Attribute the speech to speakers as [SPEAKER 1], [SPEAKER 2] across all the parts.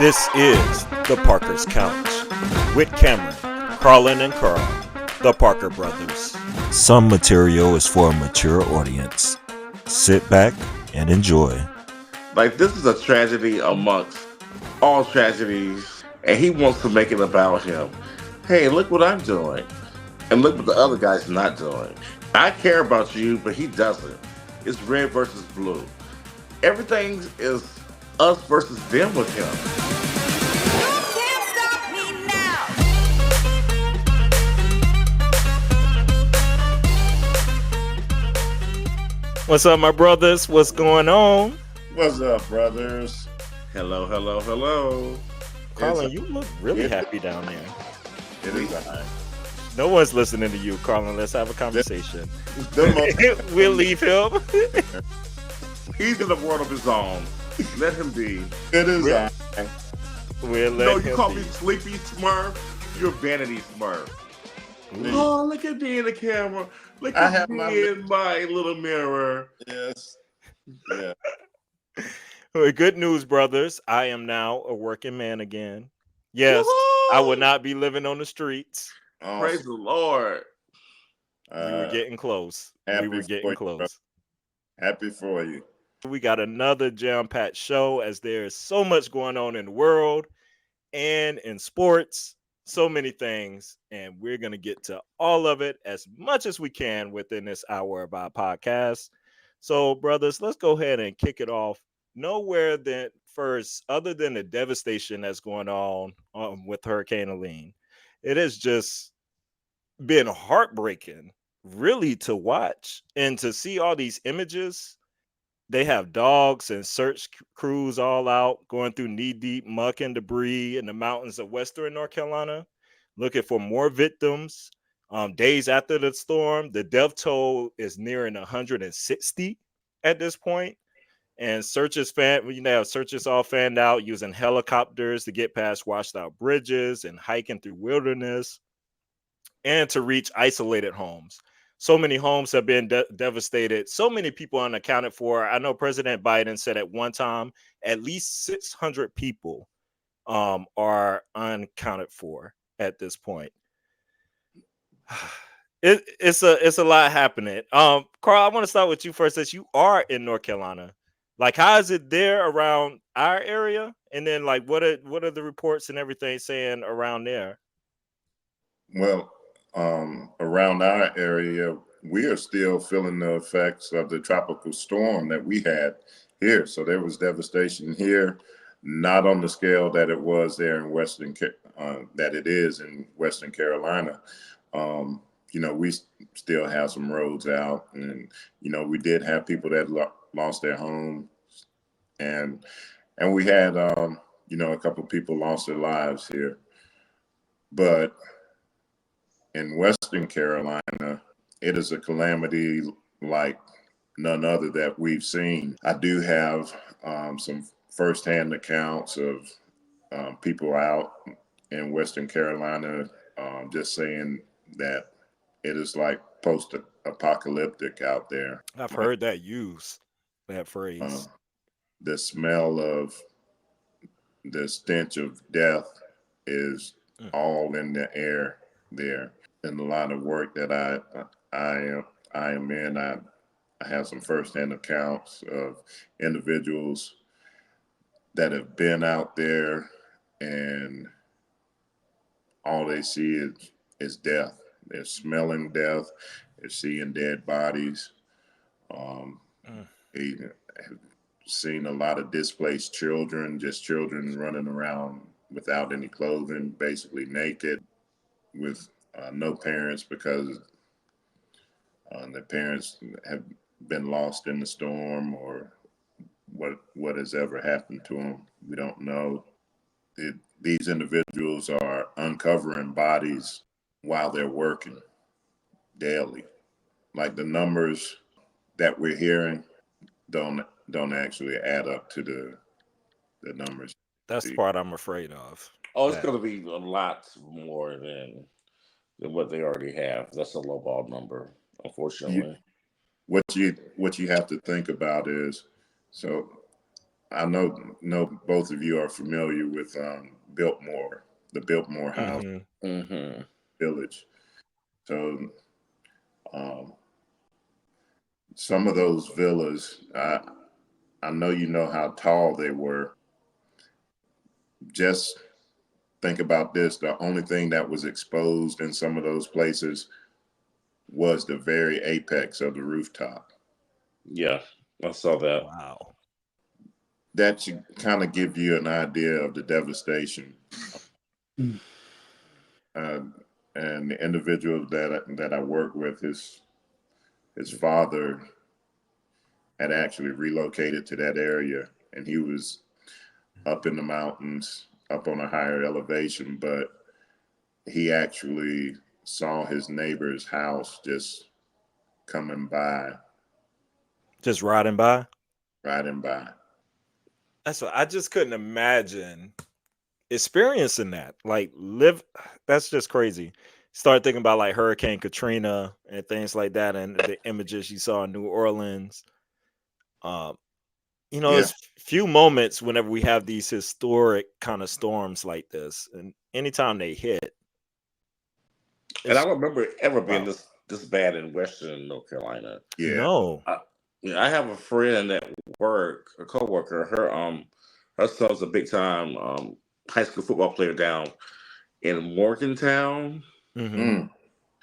[SPEAKER 1] This is the Parker's Couch with Cameron, Carlin, and Carl, the Parker brothers. Some material is for a mature audience. Sit back and enjoy.
[SPEAKER 2] Like, this is a tragedy amongst all tragedies, and he wants to make it about him. Hey, look what I'm doing, and look what the other guy's not doing. I care about you, but he doesn't. It's red versus blue. Everything is us versus them with him.
[SPEAKER 3] Can't stop me now.
[SPEAKER 1] What's up, my brothers? What's going on?
[SPEAKER 4] What's up, brothers?
[SPEAKER 2] Hello, hello, hello.
[SPEAKER 1] Carlin, you look really happy down there.
[SPEAKER 4] It is I.
[SPEAKER 1] No one's listening to you, Carlin. Let's have a conversation.
[SPEAKER 4] The
[SPEAKER 1] We'll leave him.
[SPEAKER 2] He's in a world of his own. Let him be.
[SPEAKER 4] It is I.
[SPEAKER 1] We'll let
[SPEAKER 2] No,
[SPEAKER 1] him
[SPEAKER 2] you call
[SPEAKER 1] be.
[SPEAKER 2] me Sleepy Smurf. You're Vanity Smurf.
[SPEAKER 1] Ooh.
[SPEAKER 2] Oh, look at me in the camera. Look
[SPEAKER 4] I
[SPEAKER 2] at
[SPEAKER 4] have
[SPEAKER 2] me
[SPEAKER 4] my-
[SPEAKER 2] in my little mirror.
[SPEAKER 4] Yes. Yeah.
[SPEAKER 1] Well, good news, brothers. I am now a working man again. Yes, I will
[SPEAKER 2] Woohoo!
[SPEAKER 1] not be living on the streets.
[SPEAKER 2] Praise
[SPEAKER 4] Awesome.
[SPEAKER 2] the Lord.
[SPEAKER 1] We were getting close. We
[SPEAKER 4] happy
[SPEAKER 1] were
[SPEAKER 4] for
[SPEAKER 1] getting
[SPEAKER 4] you,
[SPEAKER 1] close.
[SPEAKER 4] Happy for you.
[SPEAKER 1] We got another jam-packed show as there is so much going on in the world and in sports, so many things, and we're going to get to all of it as much as we can within this hour of our podcast. So, brothers, let's go ahead and kick it off. Nowhere than first, other than the devastation that's going on with Hurricane Helene, it has just been heartbreaking, really, to watch and to see all these images. They have dogs and search crews all out going through knee-deep muck and debris in the mountains of western North Carolina, looking for more victims. Days after the storm, the death toll is nearing 160 at this point. And searchers have searchers all fanned out using helicopters to get past washed out bridges and hiking through wilderness and to reach isolated homes. So many homes have been devastated. So many people unaccounted for. I know President Biden said at one time at least 600 people are unaccounted for at this point. It's a lot happening. Carl, I want to start with you first, as you are in North Carolina. Like, how is it there around our area? And then, like, what are the reports and everything saying around there?
[SPEAKER 4] Well, around our area, we are still feeling the effects of the tropical storm that we had here. So there was devastation here, not on the scale that it was there in that it is in Western Carolina. We still have some roads out, and we did have people that lost their homes, and we had a couple of people lost their lives here, but in Western Carolina, it is a calamity like none other that we've seen. I do have some firsthand accounts of people out in Western Carolina just saying that it is like post-apocalyptic out there.
[SPEAKER 1] I've heard that used, that phrase.
[SPEAKER 4] The smell of the stench of death is all in the air there. In the line of work that I am in, I have some firsthand accounts of individuals that have been out there, and all they see is death. They're smelling death. They're seeing dead bodies. They have seen a lot of displaced children, just children running around without any clothing, basically naked, with no parents because the parents have been lost in the storm, or what has ever happened to them. We don't know. These individuals are uncovering bodies while they're working daily. Like, the numbers that we're hearing don't actually add up to the numbers.
[SPEAKER 1] That's the part I'm afraid of.
[SPEAKER 2] Oh, it's
[SPEAKER 1] That-
[SPEAKER 2] going to be a lot more than what they already have. That's a lowball number, unfortunately.
[SPEAKER 4] What you have to think about is, so I know both of you are familiar with Biltmore, the Biltmore House
[SPEAKER 1] Hmm.
[SPEAKER 2] Mm-hmm.
[SPEAKER 4] Village. So um, some of those villas, I know you know how tall they were. Just think about this: the only thing that was exposed in some of those places was the very apex of the rooftop.
[SPEAKER 2] Yeah, I saw that.
[SPEAKER 1] Wow.
[SPEAKER 4] That should kind of give you an idea of the devastation. Uh, and the individual that I work with, his father had actually relocated to that area, and he was up in the mountains, up on a higher elevation, but he actually saw his neighbor's house just coming by,
[SPEAKER 1] Just riding by.
[SPEAKER 4] riding by.
[SPEAKER 1] That's what I just couldn't imagine experiencing that. Like live that's just crazy. Start thinking about like Hurricane Katrina and things like that and the images you saw in New Orleans. Um,
[SPEAKER 4] Yeah,
[SPEAKER 1] it's few moments whenever we have these historic kind of storms like this. And anytime they hit,
[SPEAKER 2] And I
[SPEAKER 1] it's
[SPEAKER 2] don't remember it ever being
[SPEAKER 1] wow.
[SPEAKER 2] this bad in Western North Carolina.
[SPEAKER 4] yeah,
[SPEAKER 1] No.
[SPEAKER 2] I, I have a friend at work, a coworker. Her son's a big time high school football player down in Morgantown.
[SPEAKER 1] Hmm.
[SPEAKER 4] mm,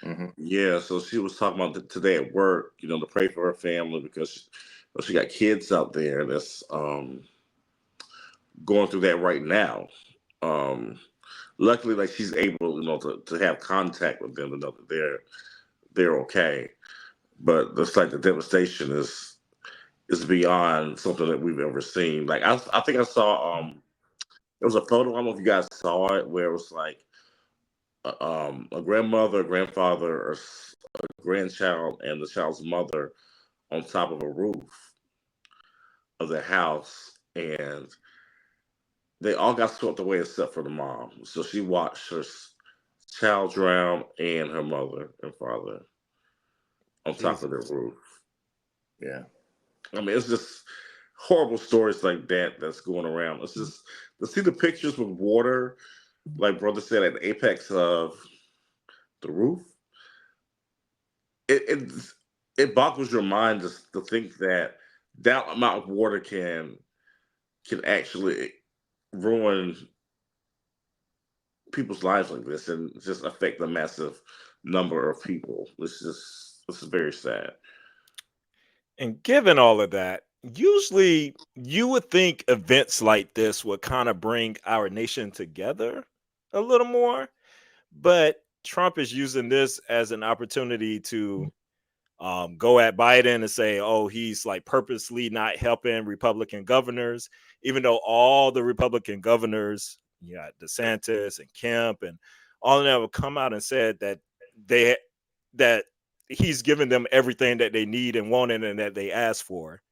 [SPEAKER 4] hmm,
[SPEAKER 2] Yeah, so she was talking about today at work. To pray for her family because she got kids out there that's going through that right now. Um, Luckily, like she's able, to have contact with them to know that they're okay. But it's like the devastation is beyond something that we've ever seen. Like I think I saw there was a photo. I don't know if you guys saw it where it was like a grandmother, a grandfather, or a grandchild, and the child's mother on top of a roof of the house, and they all got swept away except for the mom. So she watched her child drown and her mother and father on top of
[SPEAKER 1] Jesus.
[SPEAKER 2] their roof.
[SPEAKER 4] yeah.
[SPEAKER 2] I mean, it's just horrible stories like that that's going around. It's just to see the pictures with water, like brother said, at the apex of the roof. It it boggles your mind just to think that that amount of water can actually ruin people's lives like this and just affect a massive number of people. This is very sad.
[SPEAKER 1] And given all of that, usually you would think events like this would kind of bring our nation together a little more. But Trump is using this as an opportunity to go at Biden and say, oh, he's like purposely not helping Republican governors, even though all the Republican governors, you got DeSantis and Kemp and all of them have come out and said that they that he's giving them everything that they need and wanted and that they asked for.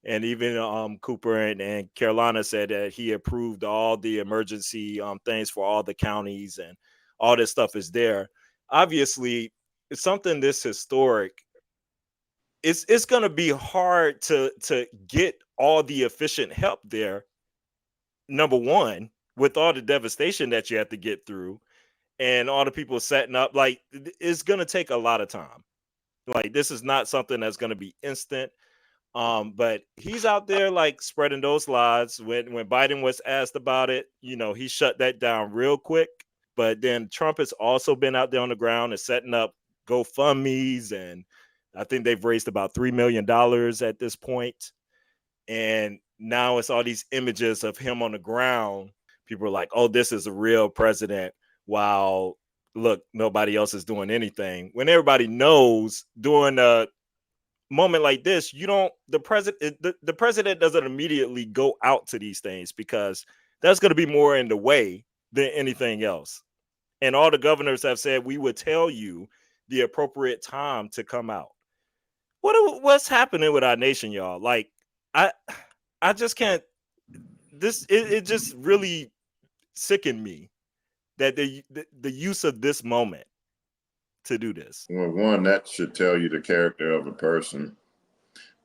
[SPEAKER 1] And even Cooper and Carolina said that he approved all the emergency things for all the counties and all this stuff is there. Obviously, it's something this historic. It's going to be hard to get all the efficient help there. Number one, with all the devastation that you have to get through and all the people setting up, like it's going to take a lot of time. Like this is not something that's going to be instant. But he's out there like spreading those lies. When Biden was asked about it, he shut that down real quick. But then Trump has also been out there on the ground and setting up GoFundMe's, and I think they've raised about $3 million at this point. And now it's all these images of him on the ground. People are like, "Oh, this is a real president." While look, nobody else is doing anything. When everybody knows during a moment like this, you don't the president doesn't immediately go out to these things because that's going to be more in the way than anything else. And all the governors have said we would tell you the appropriate time to come out. What's happening with our nation, y'all? Like I I just can't it just really sickened me that the use of this moment to do this.
[SPEAKER 4] Well, one, that should tell you the character of a person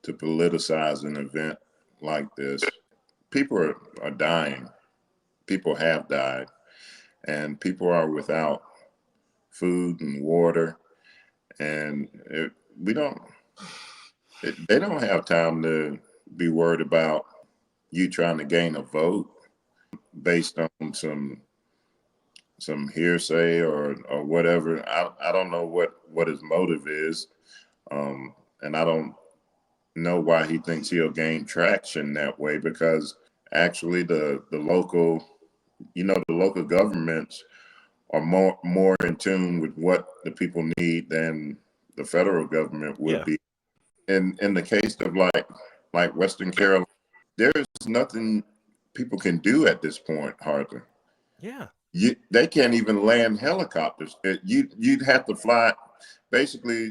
[SPEAKER 4] to politicize an event like this. people are dying. People have died, and people are without food and water, and we don't. They don't have time to be worried about you trying to gain a vote based on some hearsay or whatever. I don't know what his motive is, and I don't know why he thinks he'll gain traction that way, because actually the local, the local governments are more in tune with what the people need than the federal government would
[SPEAKER 1] Yeah.
[SPEAKER 4] be. In the case of like Western Carolina, there's nothing people can do at this point, hardly.
[SPEAKER 1] Yeah.
[SPEAKER 4] They can't even land helicopters. You'd have to fly. Basically,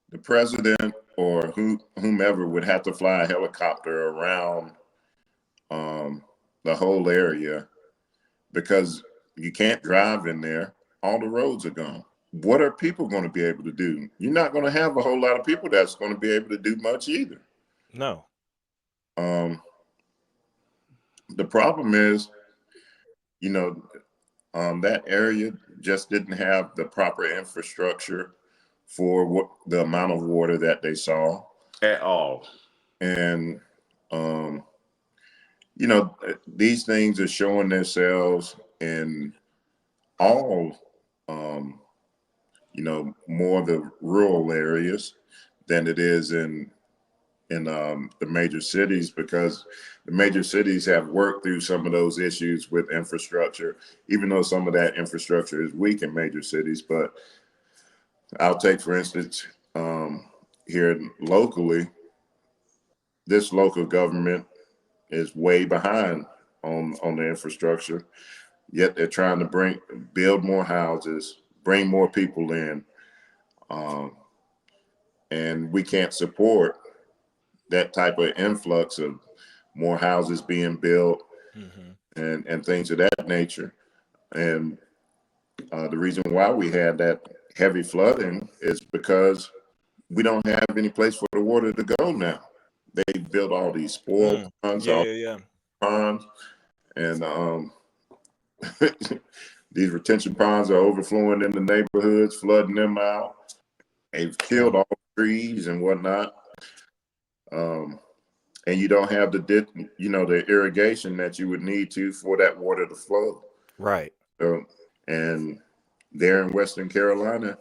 [SPEAKER 4] the president or whomever would have to fly a helicopter around the whole area, because you can't drive in there. All the roads are gone. What are people going to be able to do? You're not going to have a whole lot of people that's going to be able to do much either.
[SPEAKER 1] No.
[SPEAKER 4] Um, the problem is, that area just didn't have the proper infrastructure for the amount of water that they saw
[SPEAKER 2] at all.
[SPEAKER 4] and these things are showing themselves in all more of the rural areas than it is in the major cities, because the major cities have worked through some of those issues with infrastructure, even though some of that infrastructure is weak in major cities. But I'll take, for instance, here locally, this local government is way behind on the infrastructure. Yet they're trying to build more houses, bring more people in, and we can't support that type of influx of more houses being built
[SPEAKER 1] Mm-hmm.
[SPEAKER 4] and things of that nature. And the reason why we had that heavy flooding is because we don't have any place for the water to go now. They built all these spoil ponds,
[SPEAKER 1] Yeah,
[SPEAKER 4] all
[SPEAKER 1] yeah, yeah.
[SPEAKER 4] ponds, and these retention ponds are overflowing in the neighborhoods, flooding them out. They've killed all the trees and whatnot. And you don't have the irrigation that you would need to for that water to flow.
[SPEAKER 1] Right.
[SPEAKER 4] So, and there in Western Carolina,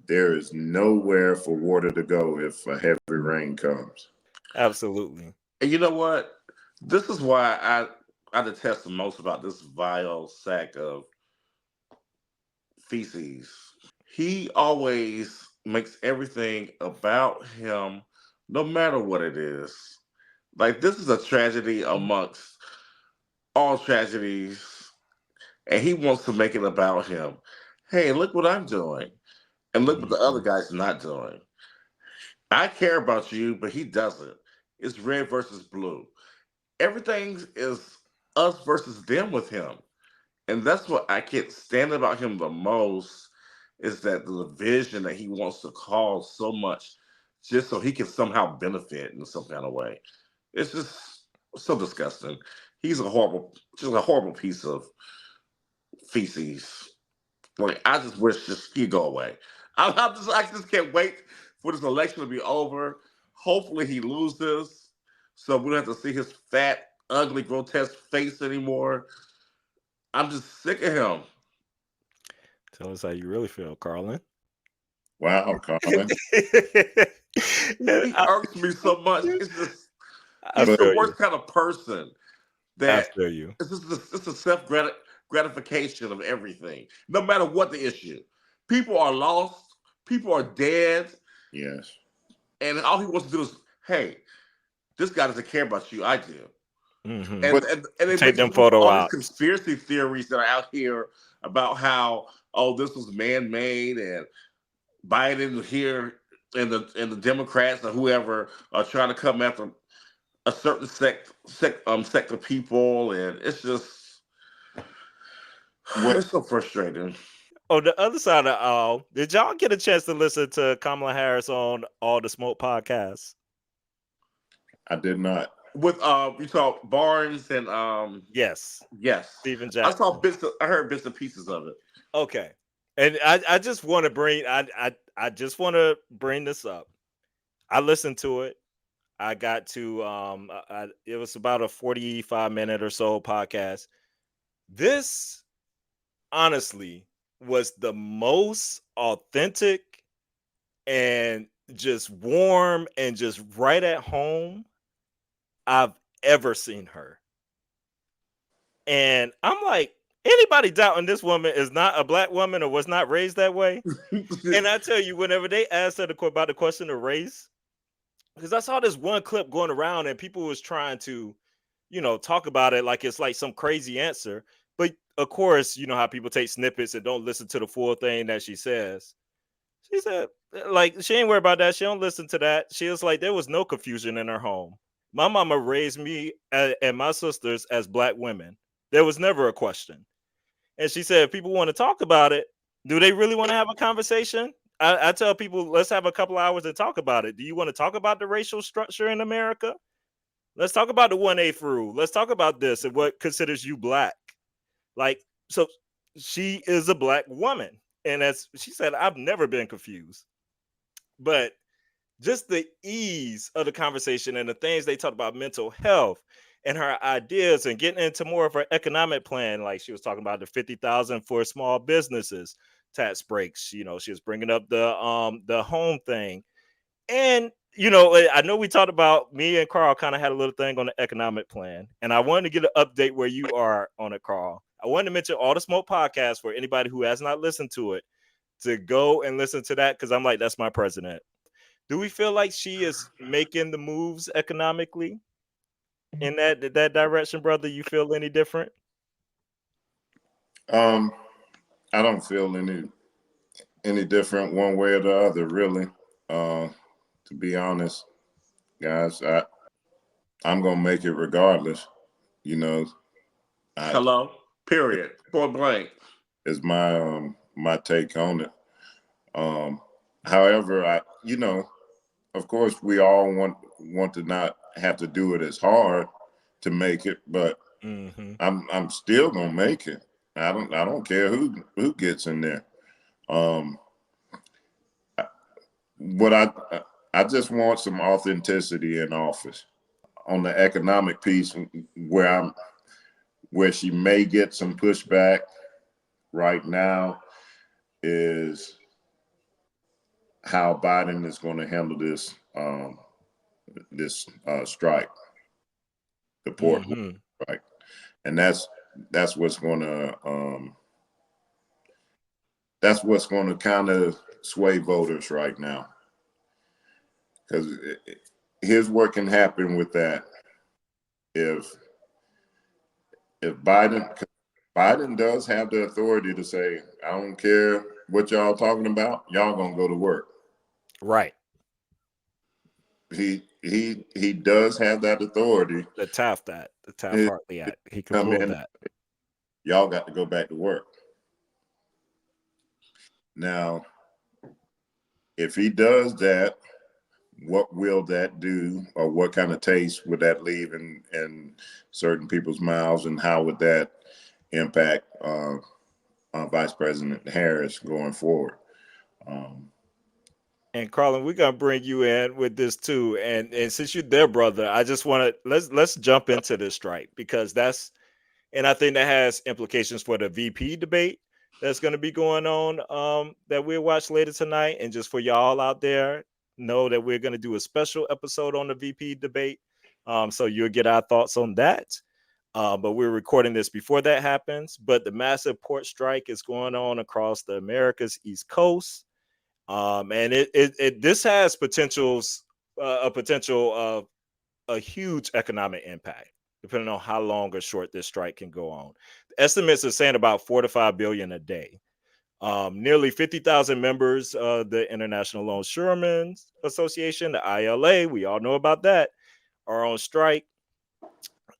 [SPEAKER 4] there is nowhere for water to go if a heavy rain comes.
[SPEAKER 1] Absolutely.
[SPEAKER 2] And you know what? This is why I detest the most about this vile sack of feces. He always makes everything about him, no matter what it is. Like, this is a tragedy amongst all tragedies, and he wants to make it about him. Hey, look what I'm doing, and look what the other
[SPEAKER 1] Mhm.
[SPEAKER 2] guy's not doing. I care about you, but he doesn't. It's red versus blue. Everything is us versus them with him. And that's what I can't stand about him the most, is that the division that he wants to cause so much just so he can somehow benefit in some kind of way. It's just so disgusting. He's just a horrible piece of feces. Like, I just wish he'd go away. I just can't wait for this election to be over. Hopefully he loses, so we don't have to see his fat, ugly, grotesque face anymore. I'm just sick of him.
[SPEAKER 1] Tell us how you really feel, Carlin.
[SPEAKER 4] Wow, Colin.
[SPEAKER 2] He irks me so much. It's just
[SPEAKER 1] I
[SPEAKER 2] he's
[SPEAKER 4] But
[SPEAKER 2] the
[SPEAKER 1] feel you.
[SPEAKER 2] worst kind of person
[SPEAKER 1] I
[SPEAKER 2] that
[SPEAKER 1] feel you.
[SPEAKER 2] it's a self gratification of everything, no matter what the issue. People are lost, people are dead,
[SPEAKER 4] yes,
[SPEAKER 2] and all he wants to do is, hey, this guy doesn't care about you. I do.
[SPEAKER 1] Hmm.
[SPEAKER 2] And
[SPEAKER 4] but
[SPEAKER 2] it
[SPEAKER 1] Take
[SPEAKER 2] makes
[SPEAKER 1] them
[SPEAKER 2] room for
[SPEAKER 1] photo
[SPEAKER 2] all these
[SPEAKER 1] ops.
[SPEAKER 2] conspiracy theories that are out here about how, oh, this was man made, and Biden here and the Democrats or whoever are trying to come after a certain sect of people, and it's just
[SPEAKER 4] what
[SPEAKER 2] it's so frustrating.
[SPEAKER 1] On the other side of all, did y'all get a chance to listen to Kamala Harris on All the Smoke podcasts?
[SPEAKER 4] I did not.
[SPEAKER 2] with you saw Barnes and
[SPEAKER 1] Yes,
[SPEAKER 2] yes,
[SPEAKER 1] Stephen
[SPEAKER 2] I saw
[SPEAKER 1] Jackson.
[SPEAKER 2] bits. I heard bits and pieces of it.
[SPEAKER 1] Okay, and I just want to bring I just want to bring this up. I listened to it. I got to it was about a 45-minute or so podcast. This honestly was the most authentic and just warm and just right at home I've ever seen her. And I'm like, anybody doubting this woman is not a black woman or was not raised that way? And I tell you, whenever they asked her about the question of race, because I saw this one clip going around and people was trying to, talk about it like it's like some crazy answer. But of course, you know how people take snippets and don't listen to the full thing that she says. She said, like, she ain't worried about that. She don't listen to that. She was like, there was no confusion in her home. My mama raised me and my sisters as black women. There was never a question. And she said, if people want to talk about it, do they really want to have a conversation? I tell people, let's have a couple hours to talk about it. Do you want to talk about the racial structure in America? Let's talk about the 1/8 rule. Let's talk about this and what considers you black. Like, so she is a black woman. And as she said, I've never been confused. But just the ease of the conversation and the things they talked about mental health and her ideas and getting into more of her economic plan, like she was talking about the 50,000 for small businesses tax breaks. She was bringing up the home thing. And I know we talked about, me and Carl kind of had a little thing on the economic plan, and I wanted to get an update where you are on it, Carl. I wanted to mention All the Smoke podcast for anybody who has not listened to it to go and listen to that, because I'm like, that's my president. Do we feel like she is making the moves economically in that direction, brother? You feel any different?
[SPEAKER 4] Um, I don't feel any different one way or the other, really. To be honest, guys, I'm gonna make it regardless. You know, I
[SPEAKER 2] Hello. Period. Point blank.
[SPEAKER 4] is my take on it. Um, however, of course, we all want to not have to do it as hard to make it, but
[SPEAKER 1] Mm-hmm.
[SPEAKER 4] I'm still gonna make it. I don't care who gets in there. Um, what I just want some authenticity in office on the economic piece where she may get some pushback right now is how Biden is going to handle this strike, the port
[SPEAKER 1] Mm-hmm.
[SPEAKER 4] strike, and that's what's going to kind of sway voters right now, because here's what can happen with that if if Biden does have the authority to say, I don't care what y'all talking about, y'all gonna go to work.
[SPEAKER 1] Right.
[SPEAKER 4] He does have that authority.
[SPEAKER 1] The Taft-Hartley Act. He can
[SPEAKER 4] Come
[SPEAKER 1] pull
[SPEAKER 4] in,
[SPEAKER 1] that.
[SPEAKER 4] y'all got to go back to work. Now, if he does that, what will that do, or what kind of taste would that leave in certain people's mouths, and how would that impact Vice President Harris going forward? Um,
[SPEAKER 1] And Carlin, we're gonna bring you in with this too. And since you're their brother, I just want to let's jump into this strike, because and I think that has implications for the VP debate that's going to be going on, that we'll watch later tonight. And just for y'all out there, know that we're going to do a special episode on the VP debate, so you'll get our thoughts on that. But we're recording this before that happens. But the massive port strike is going on across the America's East Coast, and this has a potential of a huge economic impact, depending on how long or short this strike can go on. Estimates are saying about 4 to 5 billion a day. Nearly 50,000 members of the International Longshoremen Association, the ILA, we all know about that, are on strike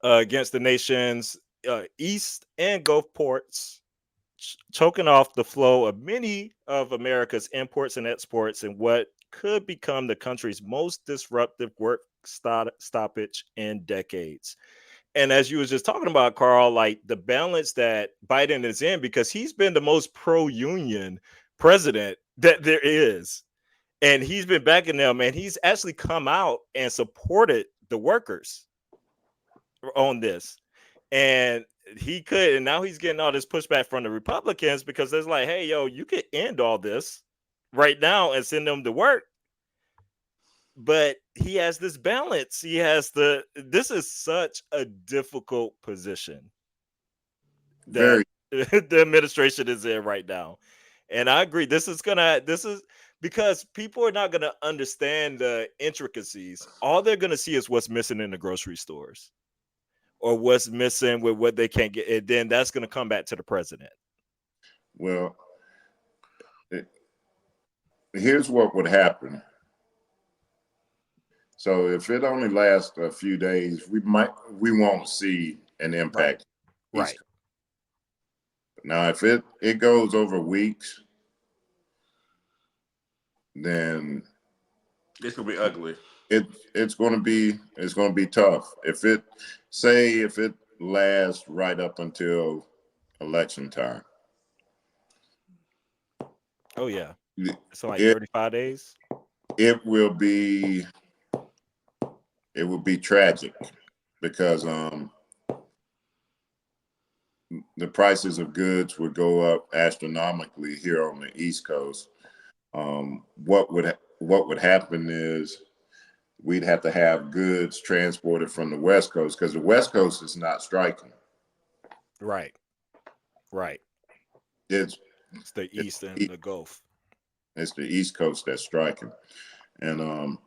[SPEAKER 1] against the nation's east and Gulf ports, choking off the flow of many of America's imports and exports, and what could become the country's most disruptive work stoppage in decades. And as you was just talking about, Carl, like the balance that Biden is in, because he's been the most pro-union president that there is, and he's been backing them, and he's actually come out and supported the workers on this. And he could, and now he's getting all this pushback from the Republicans because it's like, hey, yo, you could end all this right now and send them to work. But he has this balance. He has this is such a difficult position that
[SPEAKER 4] Very
[SPEAKER 1] the administration is in right now. And I agree. This is because people are not gonna understand the intricacies. All they're gonna see is what's missing in the grocery stores or what's missing with what they can't get. And then that's gonna come back to the president.
[SPEAKER 4] well. It, here's what would happen. So if it only lasts a few days, we won't see an
[SPEAKER 1] Right.
[SPEAKER 4] impact. East
[SPEAKER 1] Right.
[SPEAKER 4] Coast. Now, if it goes over weeks, then
[SPEAKER 2] It's gonna be ugly.
[SPEAKER 4] it it's going to be tough. If it lasts right up until election time,
[SPEAKER 1] Oh yeah. So like
[SPEAKER 4] it
[SPEAKER 1] 35 days.
[SPEAKER 4] it will be it would be tragic because the prices of goods would go up astronomically here on the East Coast. What would happen is we'd have to have goods transported from the West Coast because the West Coast is not striking.
[SPEAKER 1] Right. Right.
[SPEAKER 4] It's
[SPEAKER 1] It's the
[SPEAKER 4] it's,
[SPEAKER 1] East and the Gulf.
[SPEAKER 4] it's the East Coast that's striking, and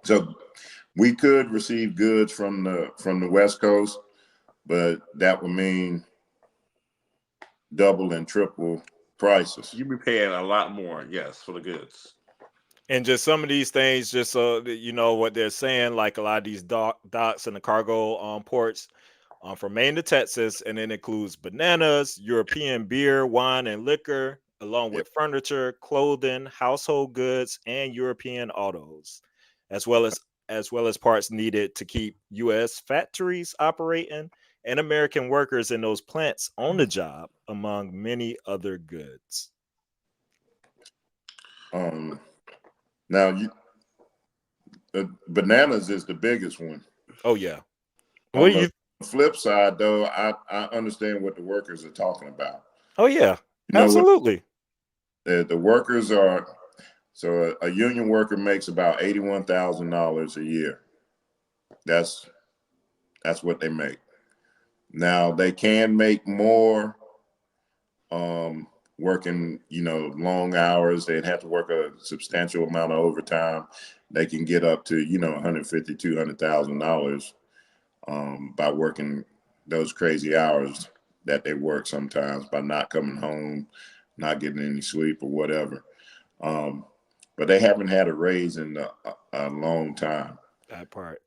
[SPEAKER 4] so we could receive goods from the West Coast, but that would mean double and triple prices.
[SPEAKER 2] You be paying a lot more, yes, for the goods.
[SPEAKER 1] And just some of these things, just so that you know what they're saying, like a lot of these docks and the cargo ports from Maine to Texas, and it includes bananas, European beer, wine, and liquor, along
[SPEAKER 4] Yep.
[SPEAKER 1] with furniture, clothing, household goods, and European autos, as well as parts needed to keep U.S. factories operating and American workers in those plants on the job, among many other goods.
[SPEAKER 4] Um, now, bananas is the biggest one.
[SPEAKER 1] Oh yeah. What
[SPEAKER 4] On
[SPEAKER 1] do
[SPEAKER 4] the
[SPEAKER 1] you?
[SPEAKER 4] flip side, though, I understand what the workers are talking about.
[SPEAKER 1] Oh yeah,
[SPEAKER 4] You know what?
[SPEAKER 1] absolutely.
[SPEAKER 4] The workers are so a union worker makes about $81,000 a year. That's that's what they make. Now they can make more working, long hours. They'd have to work a substantial amount of overtime. They can get up to, 150, $200,000 by working those crazy hours that they work sometimes by not coming home, not getting any sleep or whatever. Um, but they haven't had a raise in a long time,
[SPEAKER 1] That part.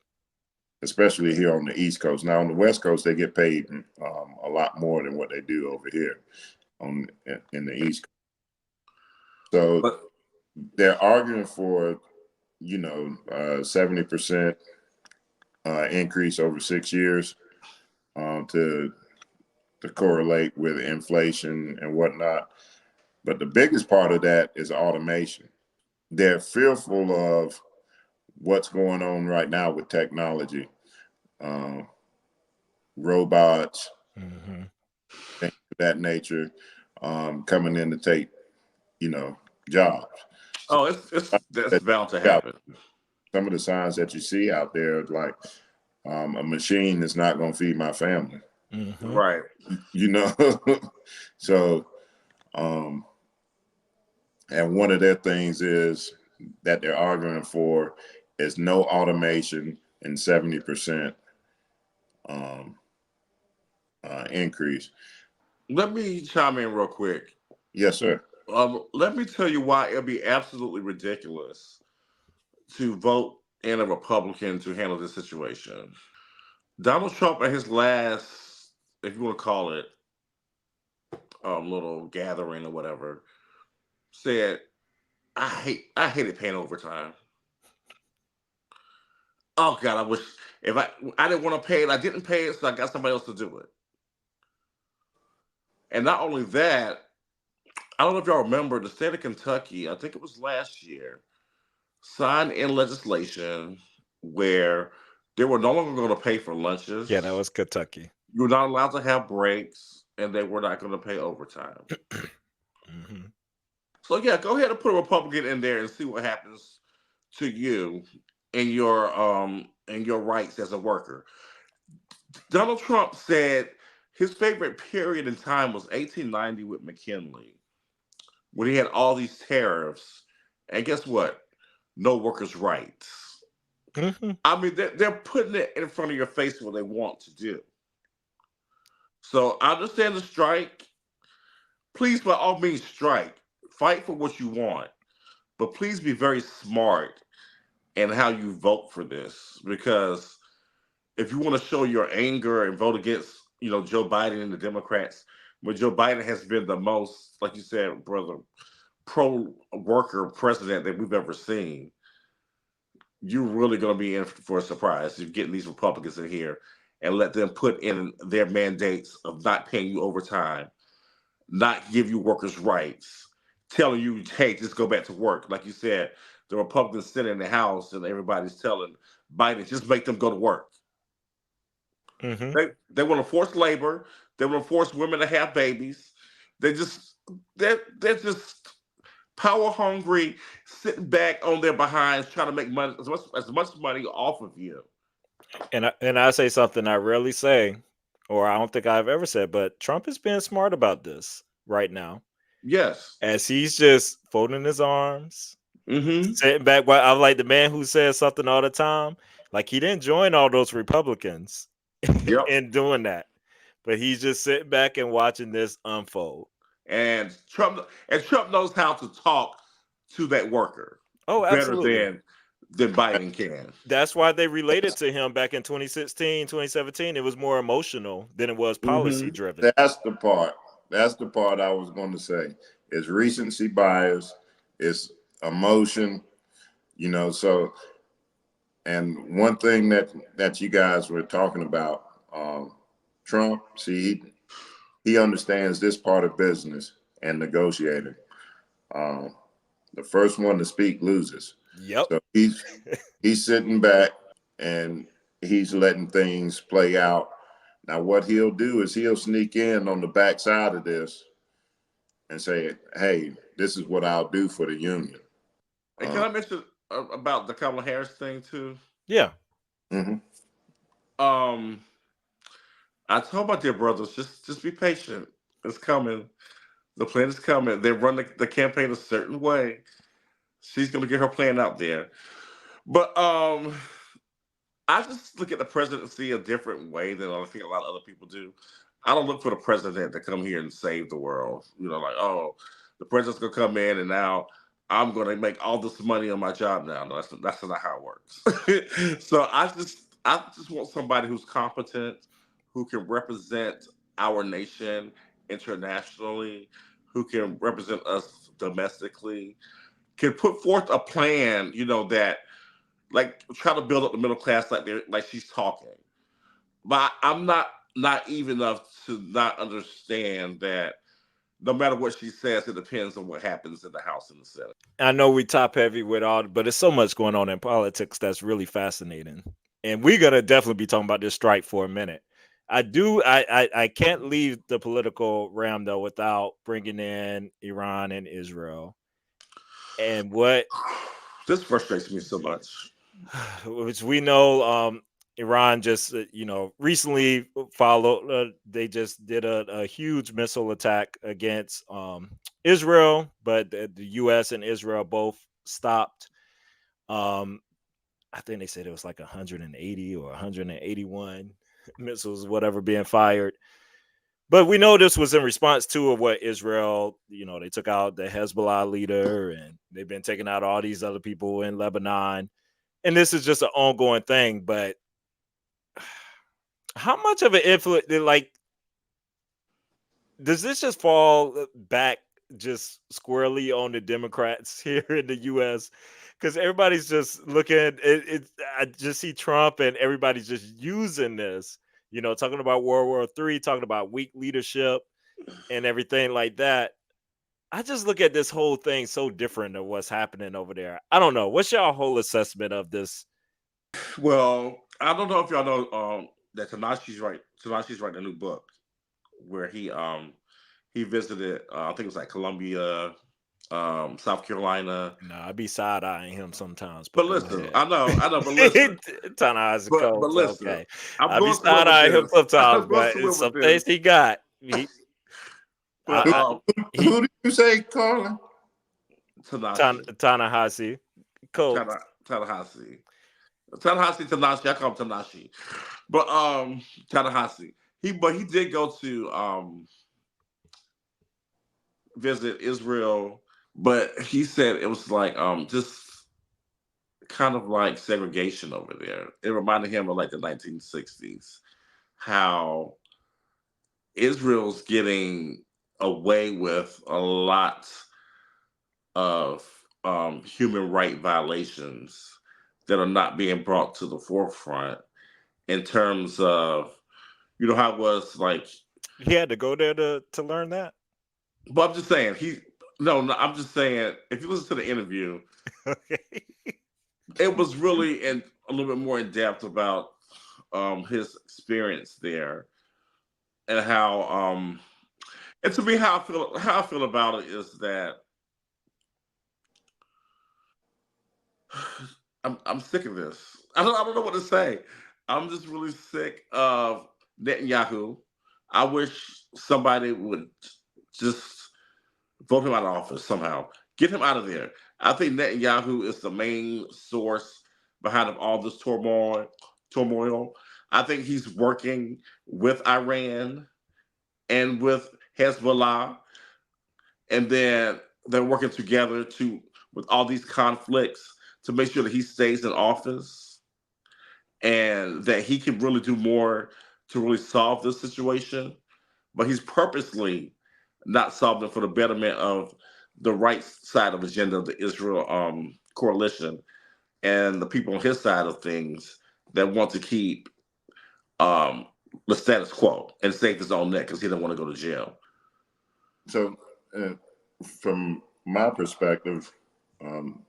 [SPEAKER 4] especially here on the East Coast. Now on the West Coast, they get paid a lot more than what they do over here on in the East Coast. So
[SPEAKER 2] But
[SPEAKER 4] they're arguing for 70% increase over 6 years to correlate with inflation and whatnot. But the biggest part of that is automation. They're fearful of what's going on right now with technology, uh, robots,
[SPEAKER 1] Hmm.
[SPEAKER 4] things of that nature, coming in to take, jobs. So
[SPEAKER 2] oh, it's that's
[SPEAKER 4] that
[SPEAKER 2] bound to
[SPEAKER 4] out,
[SPEAKER 2] happen.
[SPEAKER 4] some of the signs that you see out there, like a machine is not going to feed my family,
[SPEAKER 1] Hmm.
[SPEAKER 2] Right.
[SPEAKER 4] you know. So, um, and one of their things is that they're arguing for is no automation and 70% um, increase.
[SPEAKER 2] Let me chime in real quick.
[SPEAKER 4] Yes, sir.
[SPEAKER 2] Let me tell you why it'd be absolutely ridiculous to vote in a Republican to handle this situation. Donald Trump at his last, if you want to call it, little gathering or whatever, said I hated paying overtime. Oh God, I wish if I didn't want to pay it, I didn't pay it, so I got somebody else to do it. And not only that, I don't know if y'all remember the state of Kentucky. I think it was last year signed in legislation where they were no longer going to pay for
[SPEAKER 1] Yeah, that
[SPEAKER 2] lunches.
[SPEAKER 1] was Kentucky.
[SPEAKER 2] You were not allowed to have breaks, and they were not going to pay overtime.
[SPEAKER 1] Hmm.
[SPEAKER 2] So yeah, go ahead and put a Republican in there and see what happens to you and your rights as a worker. Donald Trump said his favorite period in time was 1890 with McKinley, when he had all these tariffs. And guess what? No workers' rights.
[SPEAKER 1] Hmm.
[SPEAKER 2] I mean, they're putting it in front of your face what they want to do. So I understand the strike. Please, by all means, strike. Fight for what you want. But please be very smart in how you vote for this. Because if you want to show your anger and vote against, Joe Biden and the Democrats, when Joe Biden has been the most, like you said, brother, pro worker president that we've ever seen, you're really going to be in for a surprise. You're getting these Republicans in here and let them put in their mandates of not paying you overtime, not give you workers' rights, telling you, hey, just go back to work. Like you said, the Republicans sit in the House and everybody's telling Biden, just make them go to work.
[SPEAKER 1] Hmm.
[SPEAKER 2] They want to force labor. They want to force women to have babies. They just they're just power hungry, sitting back on their behinds, trying to make money as much money off of you.
[SPEAKER 1] And I say something I rarely say, or I don't think I've ever said, but Trump is being smart about this right now,
[SPEAKER 2] Yes.
[SPEAKER 1] as he's just folding his arms,
[SPEAKER 2] Mm-hmm.
[SPEAKER 1] sitting back. While I'm like the man who says something all the time, like he didn't join all those Republicans
[SPEAKER 2] Yep.
[SPEAKER 1] in doing that, but he's just sitting back and watching this unfold.
[SPEAKER 2] And Trump knows how to talk to that worker
[SPEAKER 1] Oh,
[SPEAKER 2] better
[SPEAKER 1] absolutely.
[SPEAKER 2] than Biden can.
[SPEAKER 1] That's why they related to him back in 2016, 2017. It was more emotional than it was policy
[SPEAKER 2] Mm-hmm.
[SPEAKER 1] driven.
[SPEAKER 4] That's the part. That's the part I was going to say. It's recency bias. It's emotion. So and one thing that you guys were talking about, Trump. See, he understands this part of business and negotiating. Um, the first one to speak loses.
[SPEAKER 1] Yep.
[SPEAKER 4] So he's sitting back and he's letting things play out. Now, what he'll do is he'll sneak in on the backside of this and say, "Hey, this is what I'll do for the union."
[SPEAKER 2] And can
[SPEAKER 4] Uh,
[SPEAKER 2] I mention about the Kamala Harris thing too?
[SPEAKER 1] Yeah.
[SPEAKER 4] mhm.
[SPEAKER 2] Um, I told my dear brothers, just be patient. It's coming. The plan is coming. They run the campaign a certain way. She's gonna get her plan out there. But I just look at the presidency a different way than I think a lot of other people do. I don't look for the president to come here and save the world. Like, oh, the president's gonna come in and now I'm gonna make all this money on my job now. No, that's not how it works. So I just want somebody who's competent, who can represent our nation internationally, who can represent us domestically, can put forth a plan, that like try to build up the middle class like she's talking. But I'm not naive enough to not understand that no matter what she says, it depends on what happens in the House and the Senate.
[SPEAKER 1] I know we top heavy with all, but there's so much going on in politics that's really fascinating. And we're gonna definitely be talking about this strike for a minute. I can't leave the political realm though without bringing in Iran and Israel and what
[SPEAKER 2] This frustrates me so much.
[SPEAKER 1] which we know Iran just recently followed they just did a huge missile attack against Israel, but the US and Israel both stopped. um I think they said it was like 180 or 181 missiles whatever being fired, but we know this was in response to what Israel, they took out the Hezbollah leader, and they've been taking out all these other people in Lebanon, and this is just an ongoing thing. But how much of an influence, like, does this just fall back? just squarely on the Democrats here in the US, because everybody's just looking at it. I just see Trump and everybody's just using this, talking about World War III, talking about weak leadership and everything like that. I just look at this whole thing so different than what's happening over there. I don't know. What's your whole assessment of this?
[SPEAKER 2] Well, I don't know if y'all know that Tanashi's writing a new book where he visited I think it was like Columbia, South Carolina.
[SPEAKER 1] No, I be side eyeing him sometimes, but
[SPEAKER 2] But
[SPEAKER 1] go
[SPEAKER 2] listen,
[SPEAKER 1] ahead.
[SPEAKER 2] I know, but listen,
[SPEAKER 1] Tanaha's a
[SPEAKER 2] but
[SPEAKER 1] coach.
[SPEAKER 2] listen,
[SPEAKER 1] Okay.
[SPEAKER 2] I'm
[SPEAKER 1] I be
[SPEAKER 2] going somewhere
[SPEAKER 1] side
[SPEAKER 2] with
[SPEAKER 1] eyeing him
[SPEAKER 2] this.
[SPEAKER 1] sometimes,
[SPEAKER 2] I'm going
[SPEAKER 1] but
[SPEAKER 2] somewhere
[SPEAKER 1] it's
[SPEAKER 2] with
[SPEAKER 1] some
[SPEAKER 2] this.
[SPEAKER 1] things he got.
[SPEAKER 2] But
[SPEAKER 1] I he
[SPEAKER 4] Who did you say, Carlin?
[SPEAKER 2] Tanashi,
[SPEAKER 1] Tanahashi, coach.
[SPEAKER 2] Tanahashi, Tanashi. I call him Tanashi, but Tanahashi. He did go to visit Israel, but he said it was like just kind of like segregation over there. It reminded him of like the 1960s, how Israel's getting away with a lot of human right violations that are not being brought to the forefront in terms of how it was like.
[SPEAKER 1] He had to go there to learn that.
[SPEAKER 2] But I'm just saying no, I'm just saying if you listen to the interview,
[SPEAKER 1] Okay.
[SPEAKER 2] it was really a little bit more in depth about his experience there and how and to me how I feel about it is that I'm sick of this. I don't know what to say. I'm just really sick of Netanyahu. I wish somebody would just vote him out of office somehow. Get him out of there. I think Netanyahu is the main source behind all this turmoil. I think he's working with Iran and with Hezbollah, and then they're working together to with all these conflicts to make sure that he stays in office and that he can really do more to really solve this situation. But he's purposely not solving for the betterment of the right side of the agenda of the Israel coalition and the people on his side of things that want to keep um, the status quo and save his own neck because he didn't want to go to jail.
[SPEAKER 4] So, uh, from my perspective, um,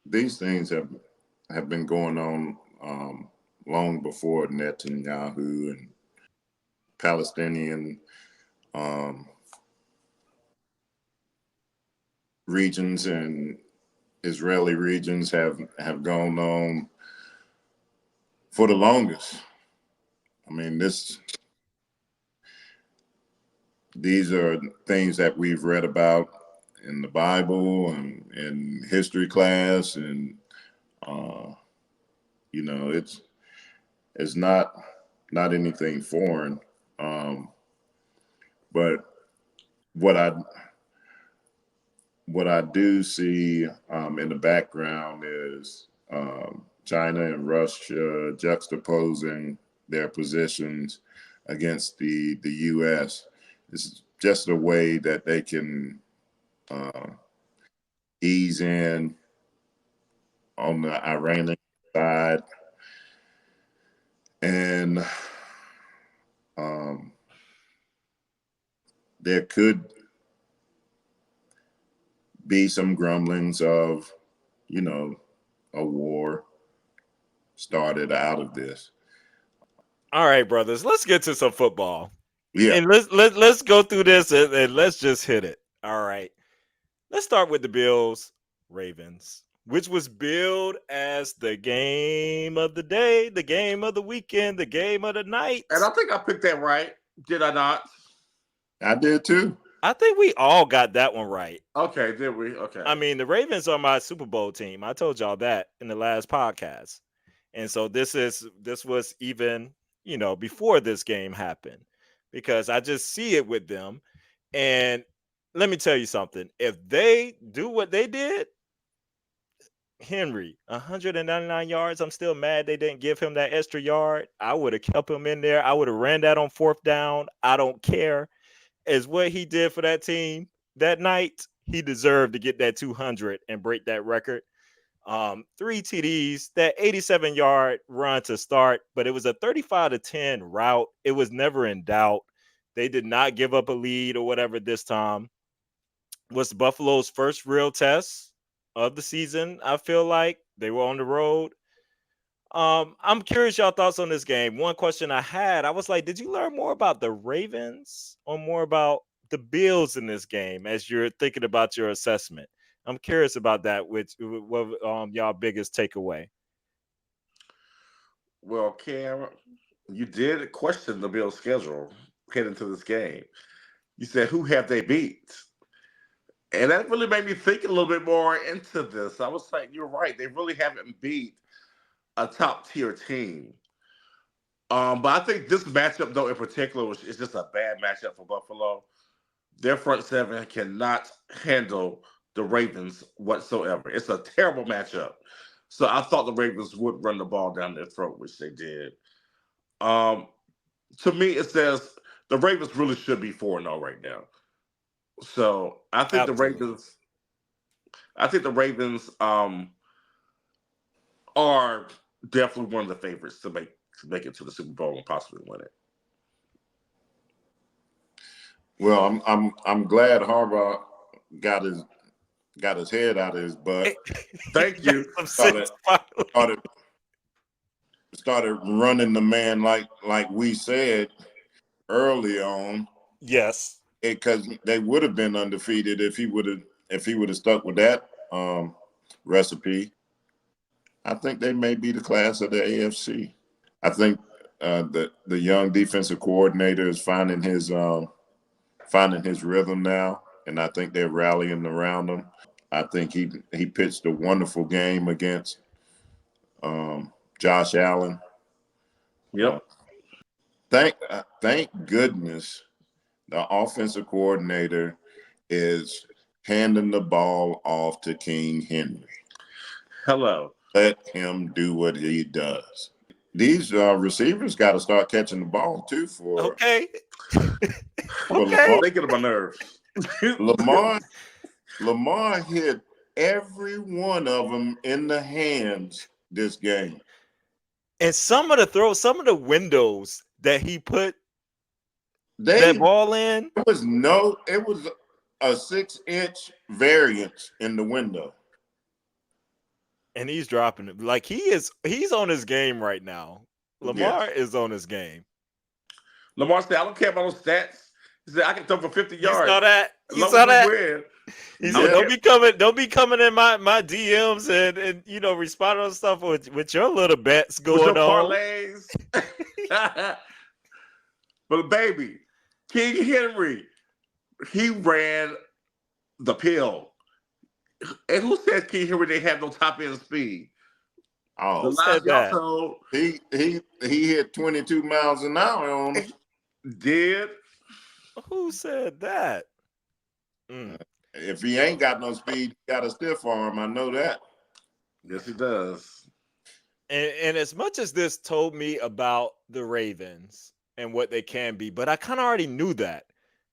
[SPEAKER 4] these things have been going on long before Netanyahu and Palestinian um, regions and Israeli regions have gone on for the longest. I mean, these are things that we've read about in the Bible and in history class, and uh, it's not anything foreign. Um, but what I what I do see in the background is China and Russia juxtaposing their positions against the U.S. It's just a way that they can uh, ease in on the Iranian side, and um, there could be some grumblings of, you know, a war started out of this.
[SPEAKER 1] All right, brothers, let's get to some football.
[SPEAKER 4] Yeah,
[SPEAKER 1] And let's go through this and let's just hit it. All right. Let's start with the Bills Ravens, which was billed as the game of the day, the game of the weekend, the game of the night.
[SPEAKER 2] And I think I picked that right. Did I not?
[SPEAKER 4] I did too.
[SPEAKER 1] I think we all got that one right.
[SPEAKER 2] Okay, did we?
[SPEAKER 1] I
[SPEAKER 2] Okay.
[SPEAKER 1] mean, the Ravens are my Super Bowl team. I told y'all that in the last podcast. And so this was even, before this game happened because I just see it with them. And let me tell you something. If they do what they did, Henry, 199 yards. I'm still mad they didn't give him that extra yard. I would have kept him in there. I would have ran that on fourth down. I don't care. as what he did for that team that night, he deserved to get that 200 and break that record. 3 TDs, that 87-yard run to start, but it was a 35-10 route. It was never in doubt. They did not give up a lead or whatever this time. Was Buffalo's first real test of the season. I feel like they were on the road. I'm curious y'all thoughts on this game. One question I had, I was like, did you learn more about the Ravens or more about the Bills in this game as you're thinking about your assessment? I'm curious about that. Which what y'all biggest takeaway?
[SPEAKER 2] Well, Cam, you did question the Bills' schedule heading to this game. You said, who have they beat? And that really made me think a little bit more into this. I was like, you're right. They really haven't beat a top tier team. But I think this matchup, though, in particular, is just a bad matchup for Buffalo. Their front seven cannot handle the Ravens whatsoever. It's a terrible matchup. So I thought the Ravens would run the ball down their throat, which they did. Um, to me, it says the Ravens really should be 4-0 right now. So
[SPEAKER 1] Absolutely.
[SPEAKER 2] I think the Ravens are definitely one of the favorites to make it to the Super Bowl and possibly win it.
[SPEAKER 4] Well, I'm glad Harbaugh got his got his head out of his butt.
[SPEAKER 1] He
[SPEAKER 2] Thank
[SPEAKER 1] got
[SPEAKER 2] you.
[SPEAKER 1] some
[SPEAKER 4] Started
[SPEAKER 1] sense finally.
[SPEAKER 4] started started running the man like we said early on,
[SPEAKER 1] Yes.
[SPEAKER 4] because they would have been undefeated if he would have stuck with that recipe. I think they may be the class of the AFC. I think the young defensive coordinator is finding his rhythm now, and I think they're rallying around him. I think he pitched a wonderful game against Josh Allen. Uh,
[SPEAKER 2] Yep.
[SPEAKER 4] thank goodness the offensive coordinator is handing the ball off to King Henry.
[SPEAKER 2] Hello.
[SPEAKER 4] Let him do what he does. These receivers got to start catching the ball too
[SPEAKER 1] Okay.
[SPEAKER 4] for
[SPEAKER 1] Okay.
[SPEAKER 4] Lamar.
[SPEAKER 2] They get on my nerves.
[SPEAKER 4] Lamar Lamar hit every one of them in the hands this game.
[SPEAKER 1] And some of the throws, some of the windows that he put that
[SPEAKER 4] They
[SPEAKER 1] ball in,
[SPEAKER 4] it was a 6-inch variance in the window.
[SPEAKER 1] and he's dropping it. Like he's on his game right now. Lamar
[SPEAKER 2] Yes.
[SPEAKER 1] is on his game.
[SPEAKER 2] Lamar said, I don't care about those stats. He said, I can throw for 50
[SPEAKER 1] You saw
[SPEAKER 2] yards
[SPEAKER 1] that?
[SPEAKER 2] as
[SPEAKER 1] You
[SPEAKER 2] long as
[SPEAKER 1] saw
[SPEAKER 2] we
[SPEAKER 1] that?
[SPEAKER 2] win.
[SPEAKER 1] He
[SPEAKER 2] I
[SPEAKER 1] said,
[SPEAKER 2] don't
[SPEAKER 4] Yeah,
[SPEAKER 2] care.
[SPEAKER 1] don't be coming in my DMs and responding on stuff with your little bets
[SPEAKER 2] With your
[SPEAKER 1] going on.
[SPEAKER 2] parlays. But baby, King Henry, he ran the pill. And who says King Henry they have no top end speed? The
[SPEAKER 1] Who
[SPEAKER 4] oh,
[SPEAKER 2] lies
[SPEAKER 1] said
[SPEAKER 2] y'all
[SPEAKER 1] that?
[SPEAKER 2] told
[SPEAKER 4] he hit 22 miles an hour on us.
[SPEAKER 2] did.
[SPEAKER 1] Who said that? Mm.
[SPEAKER 4] If he ain't got no speed, he got a stiff arm. I know that.
[SPEAKER 2] Yes, he does.
[SPEAKER 1] And as much as this told me about the Ravens and what they can be, but I kind of already knew that.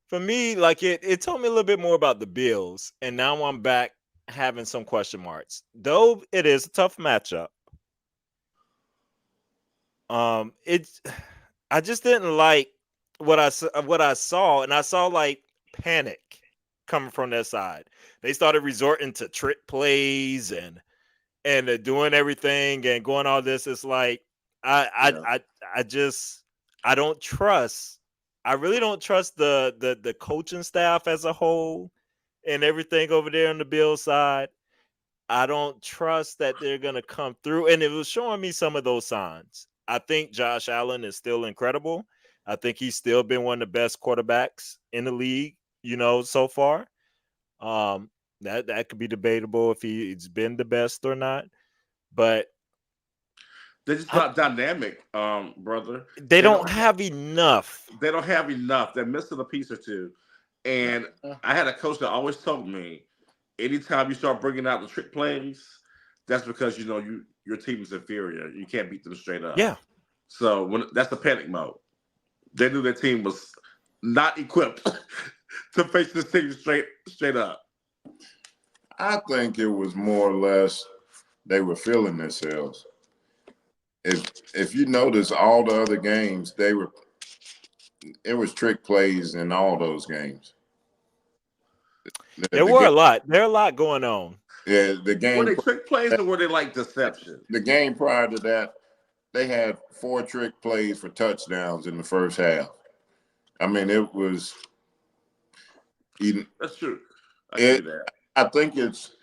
[SPEAKER 1] For me, like it told me a little bit more about the Bills, and now I'm back having some question marks. Though it is a tough matchup. It's I just didn't like what I saw, and I saw like panic coming from their side. They started resorting to trick plays and doing everything and going all this. It's like I
[SPEAKER 2] Yeah.
[SPEAKER 1] I I I just I don't trust. I really don't trust the coaching staff as a whole and everything over there on the Bill side. I don't trust that they're gonna come through. And it was showing me some of those signs. I think Josh Allen is still incredible. I think he's still been one of the best quarterbacks in the league, so far. Um, that could be debatable if he's been the best or not. But
[SPEAKER 2] They're just
[SPEAKER 1] I,
[SPEAKER 2] not dynamic, brother.
[SPEAKER 1] they
[SPEAKER 2] They
[SPEAKER 1] don't
[SPEAKER 2] don't have
[SPEAKER 1] have enough.
[SPEAKER 2] they don't have enough. They're missing a piece or two. And I had a coach that always told me, anytime you start bringing out the trick plays, that's because your team is inferior. You can't beat them straight up.
[SPEAKER 1] Yeah.
[SPEAKER 2] So when that's the panic mode. They knew their team was not equipped to face this team straight up?
[SPEAKER 4] I think it was more or less they were feeling themselves. If you notice all the other games, it was trick plays in all those games.
[SPEAKER 1] There
[SPEAKER 4] The
[SPEAKER 1] were
[SPEAKER 4] game,
[SPEAKER 1] a lot. There are a lot going on.
[SPEAKER 4] yeah,
[SPEAKER 2] Were they trick plays or were they like deception?
[SPEAKER 4] the game prior to that, they had 4 trick plays for touchdowns in the first half. I mean, it was.
[SPEAKER 2] That's true. I can
[SPEAKER 4] It.
[SPEAKER 2] do that.
[SPEAKER 4] I think it's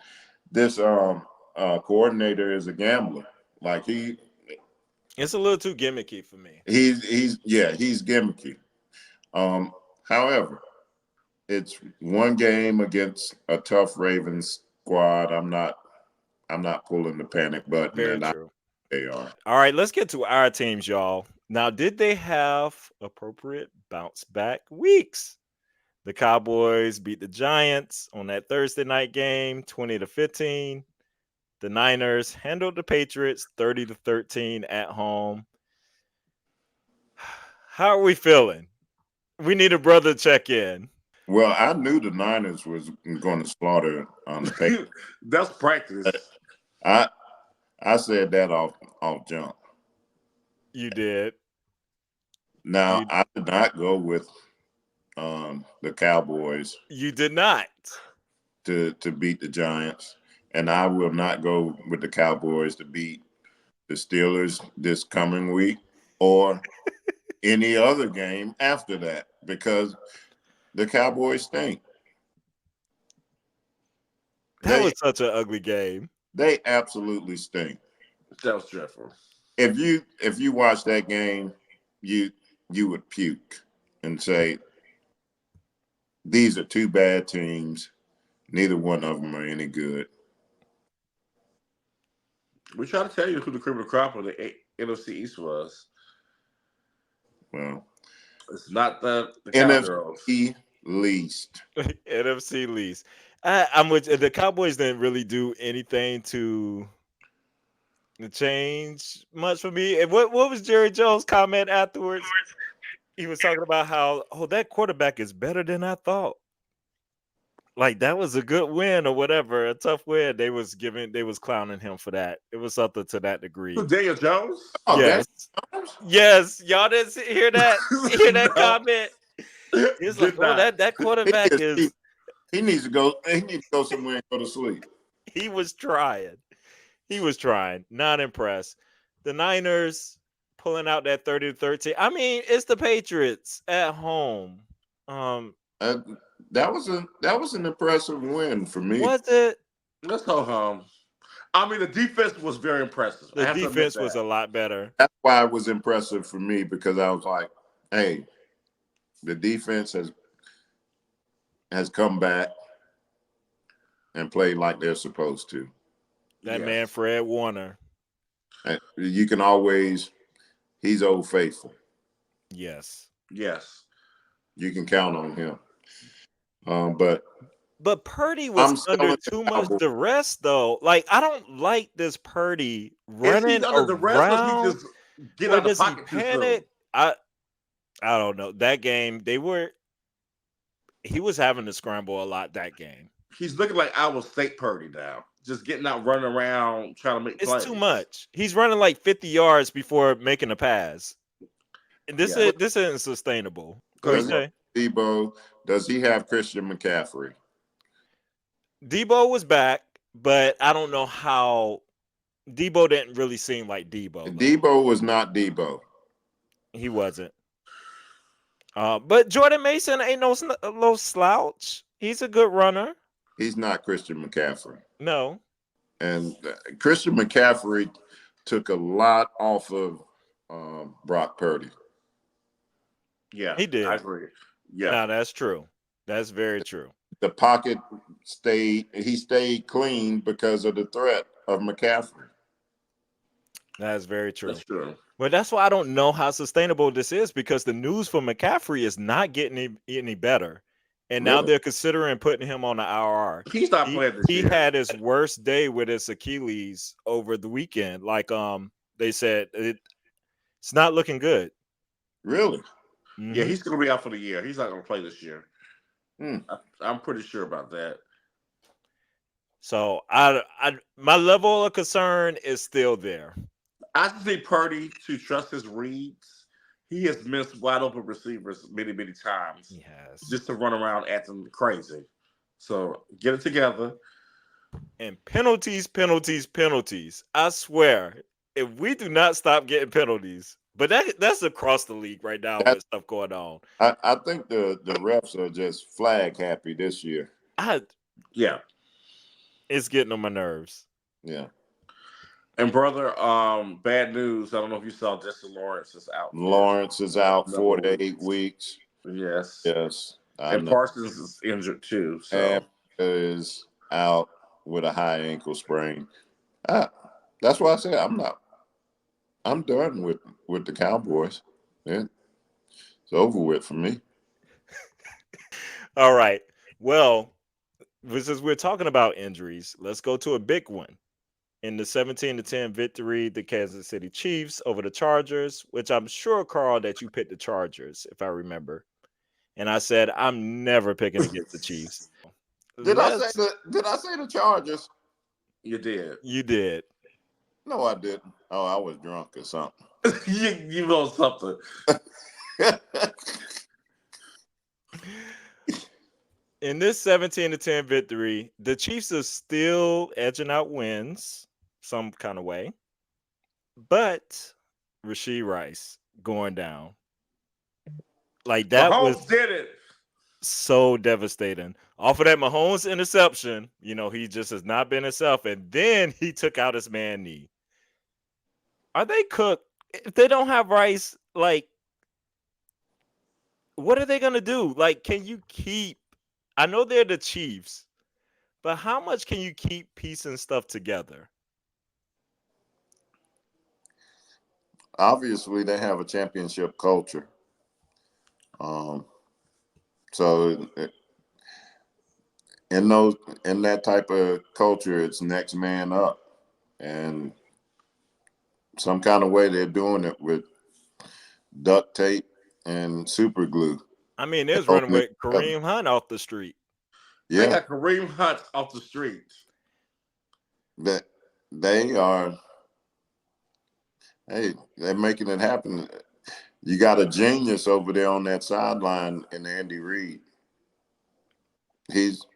[SPEAKER 4] this coordinator is a gambler. Like
[SPEAKER 1] It's a little too gimmicky for me.
[SPEAKER 4] he's gimmicky. Um, however, it's one game against a tough Ravens squad. I'm not pulling the panic button,
[SPEAKER 1] Very
[SPEAKER 4] and
[SPEAKER 1] true.
[SPEAKER 4] they are.
[SPEAKER 1] All right, let's get to our teams, y'all. Now, did they have appropriate bounce back weeks? The Cowboys beat the Giants on that Thursday night game, 20-15. The Niners handled the Patriots 30-13 at home. How are we feeling? We need a brother check in.
[SPEAKER 4] Well, I knew the Niners was going to slaughter on the Patriots.
[SPEAKER 2] That's practice.
[SPEAKER 4] I said that off jump.
[SPEAKER 1] You did.
[SPEAKER 4] Now
[SPEAKER 1] You
[SPEAKER 4] I did not go with the Cowboys
[SPEAKER 1] you did not.
[SPEAKER 4] to beat the Giants, and I will not go with the Cowboys to beat the Steelers this coming week or any other game after that because the Cowboys stink.
[SPEAKER 1] That
[SPEAKER 4] They
[SPEAKER 1] was such an ugly game.
[SPEAKER 4] they absolutely stink.
[SPEAKER 2] That was dreadful.
[SPEAKER 4] If you watch that game, you would puke and say these are 2 bad teams. Neither one of them are any good.
[SPEAKER 2] We try to tell you who the cream of the crop of the NFC East was.
[SPEAKER 4] Well,
[SPEAKER 2] It's not the Cowgirls.
[SPEAKER 4] NFC least.
[SPEAKER 1] NFC least. I'm with the Cowboys didn't really do anything to change much for me. And what was Jerry Jones' comment afterwards? He was talking about how that quarterback is better than I thought. Like that was a good win or whatever, a tough win. They was clowning him for that. It was something to that degree.
[SPEAKER 2] Who, Daniel Jones?
[SPEAKER 4] Oh,
[SPEAKER 1] Yes. Yes. Y'all didn't hear that? Hear that
[SPEAKER 2] No.
[SPEAKER 1] comment? It's like,
[SPEAKER 2] Did not.
[SPEAKER 1] that quarterback is
[SPEAKER 4] He needs to go. He needs to go somewhere and go to sleep.
[SPEAKER 1] he was trying. He was trying. Not impressed. The Niners pulling out that 30-13. I mean, it's the Patriots at home.
[SPEAKER 4] That was an impressive win for me.
[SPEAKER 1] Was it?
[SPEAKER 2] Let's go home. I mean, the defense was very impressive. I
[SPEAKER 1] The
[SPEAKER 2] have to admit
[SPEAKER 1] defense was
[SPEAKER 2] that.
[SPEAKER 1] a lot better.
[SPEAKER 4] That's why it was impressive for me because I was like, hey, the defense has come back and played like they're supposed to.
[SPEAKER 1] That
[SPEAKER 2] Yes.
[SPEAKER 1] man, Fred Warner.
[SPEAKER 4] And you can always, he's old faithful.
[SPEAKER 1] Yes.
[SPEAKER 2] Yes.
[SPEAKER 4] You can count on him. But
[SPEAKER 1] Purdy was
[SPEAKER 4] I'm
[SPEAKER 1] under
[SPEAKER 4] selling the
[SPEAKER 1] too much
[SPEAKER 4] Cowboys.
[SPEAKER 1] duress, though. Like, I don't like this Purdy
[SPEAKER 2] Is
[SPEAKER 1] running
[SPEAKER 2] he under the rest or
[SPEAKER 1] around.
[SPEAKER 2] he just get
[SPEAKER 1] Or
[SPEAKER 2] out of
[SPEAKER 1] does he
[SPEAKER 2] pocket too soon?
[SPEAKER 1] panic? I don't know. That game, he was having to scramble a lot that game.
[SPEAKER 2] He's looking like Iowa State Purdy now. Just getting out, running around, trying to make
[SPEAKER 1] It's
[SPEAKER 2] plays.
[SPEAKER 1] too much. He's running like 50 yards before making a pass. And this isn't sustainable. What you
[SPEAKER 4] Does
[SPEAKER 1] say?
[SPEAKER 4] Debo, does he have Christian McCaffrey?
[SPEAKER 1] Debo was back, but I don't know how. Debo didn't really seem like Debo. though.
[SPEAKER 4] Debo was not Debo.
[SPEAKER 1] He wasn't. But Jordan Mason ain't no slouch. He's a good runner.
[SPEAKER 4] He's not Christian McCaffrey.
[SPEAKER 1] No.
[SPEAKER 4] And Christian McCaffrey took a lot off of Brock Purdy.
[SPEAKER 2] Yeah,
[SPEAKER 1] He did.
[SPEAKER 2] I agree. Yeah,
[SPEAKER 1] No, that's true. That's very true.
[SPEAKER 4] The pocket stayed clean because of the threat of McCaffrey.
[SPEAKER 1] That's very true.
[SPEAKER 2] that's true.
[SPEAKER 1] But that's why I don't know how sustainable this is because the news for McCaffrey is not getting any better. And now
[SPEAKER 4] Really?
[SPEAKER 1] they're considering putting him on the IR.
[SPEAKER 2] He's not playing this
[SPEAKER 1] He
[SPEAKER 2] year.
[SPEAKER 1] had his worst day with his Achilles over the weekend. Like they said, it's not looking good.
[SPEAKER 4] Really?
[SPEAKER 2] Yeah,
[SPEAKER 1] Hmm.
[SPEAKER 2] he's going to be out for the year. He's not going to play this year.
[SPEAKER 4] Hmm.
[SPEAKER 2] I'm pretty sure about that.
[SPEAKER 1] So my level of concern is still there.
[SPEAKER 2] I just need Purdy to trust his reads. He has missed wide open receivers many, many times
[SPEAKER 1] He has.
[SPEAKER 2] just to run around acting crazy. So get it together.
[SPEAKER 1] And penalties, penalties, penalties. I swear, if we do not stop getting penalties, but that's across the league right now
[SPEAKER 4] That,
[SPEAKER 1] with stuff going on.
[SPEAKER 4] I think the refs are just flag happy this year.
[SPEAKER 1] I
[SPEAKER 2] Yeah.
[SPEAKER 1] It's getting on my nerves.
[SPEAKER 4] Yeah.
[SPEAKER 2] And brother, bad news. I don't know if you saw Justin Lawrence is out for
[SPEAKER 4] Lawrence is out
[SPEAKER 2] another
[SPEAKER 4] 4 to 8 weeks.
[SPEAKER 2] Yes.
[SPEAKER 4] Yes, I
[SPEAKER 2] And
[SPEAKER 4] know.
[SPEAKER 2] Parsons is injured too.
[SPEAKER 4] And
[SPEAKER 2] So
[SPEAKER 4] is out with a high ankle sprain. Ah, that's why I said I'm not. I'm done with the Cowboys. Yeah, it's over with for me.
[SPEAKER 1] All right. Well, since we're talking about injuries, let's go to a big one. In the 17-10 victory, the Kansas City Chiefs over the Chargers, which I'm sure, Carl, that you picked the Chargers, if I remember. And I said, I'm never picking against the Chiefs. Let's
[SPEAKER 4] Did I say the Chargers?
[SPEAKER 2] you did.
[SPEAKER 1] You did.
[SPEAKER 4] No, I didn't. Oh, I was drunk or something.
[SPEAKER 2] you know something.
[SPEAKER 1] In this 17-10 victory, the Chiefs are still edging out wins some kind of way. But Rasheed Rice going down. Like that was
[SPEAKER 2] Mahomes did it.
[SPEAKER 1] so devastating. Off of that Mahomes interception, he just has not been himself. And then he took out his man knee. Are they cooked? If they don't have Rice, like, what are they gonna do? Like, can you keep? I know they're the Chiefs, but how much can you keep piecing stuff together?
[SPEAKER 4] Obviously, they have a championship culture. Um, so in those in that type of culture, it's next man up, and some kind of way they're doing it with duct tape and super glue.
[SPEAKER 1] I mean, there's running
[SPEAKER 4] Holding it
[SPEAKER 1] with
[SPEAKER 4] together.
[SPEAKER 1] Kareem Hunt off the street.
[SPEAKER 2] They
[SPEAKER 4] Yeah,
[SPEAKER 2] got Kareem Hunt off the street.
[SPEAKER 4] that they are. Hey, they're making it happen. You got a genius over there on that sideline in Andy Reid. He's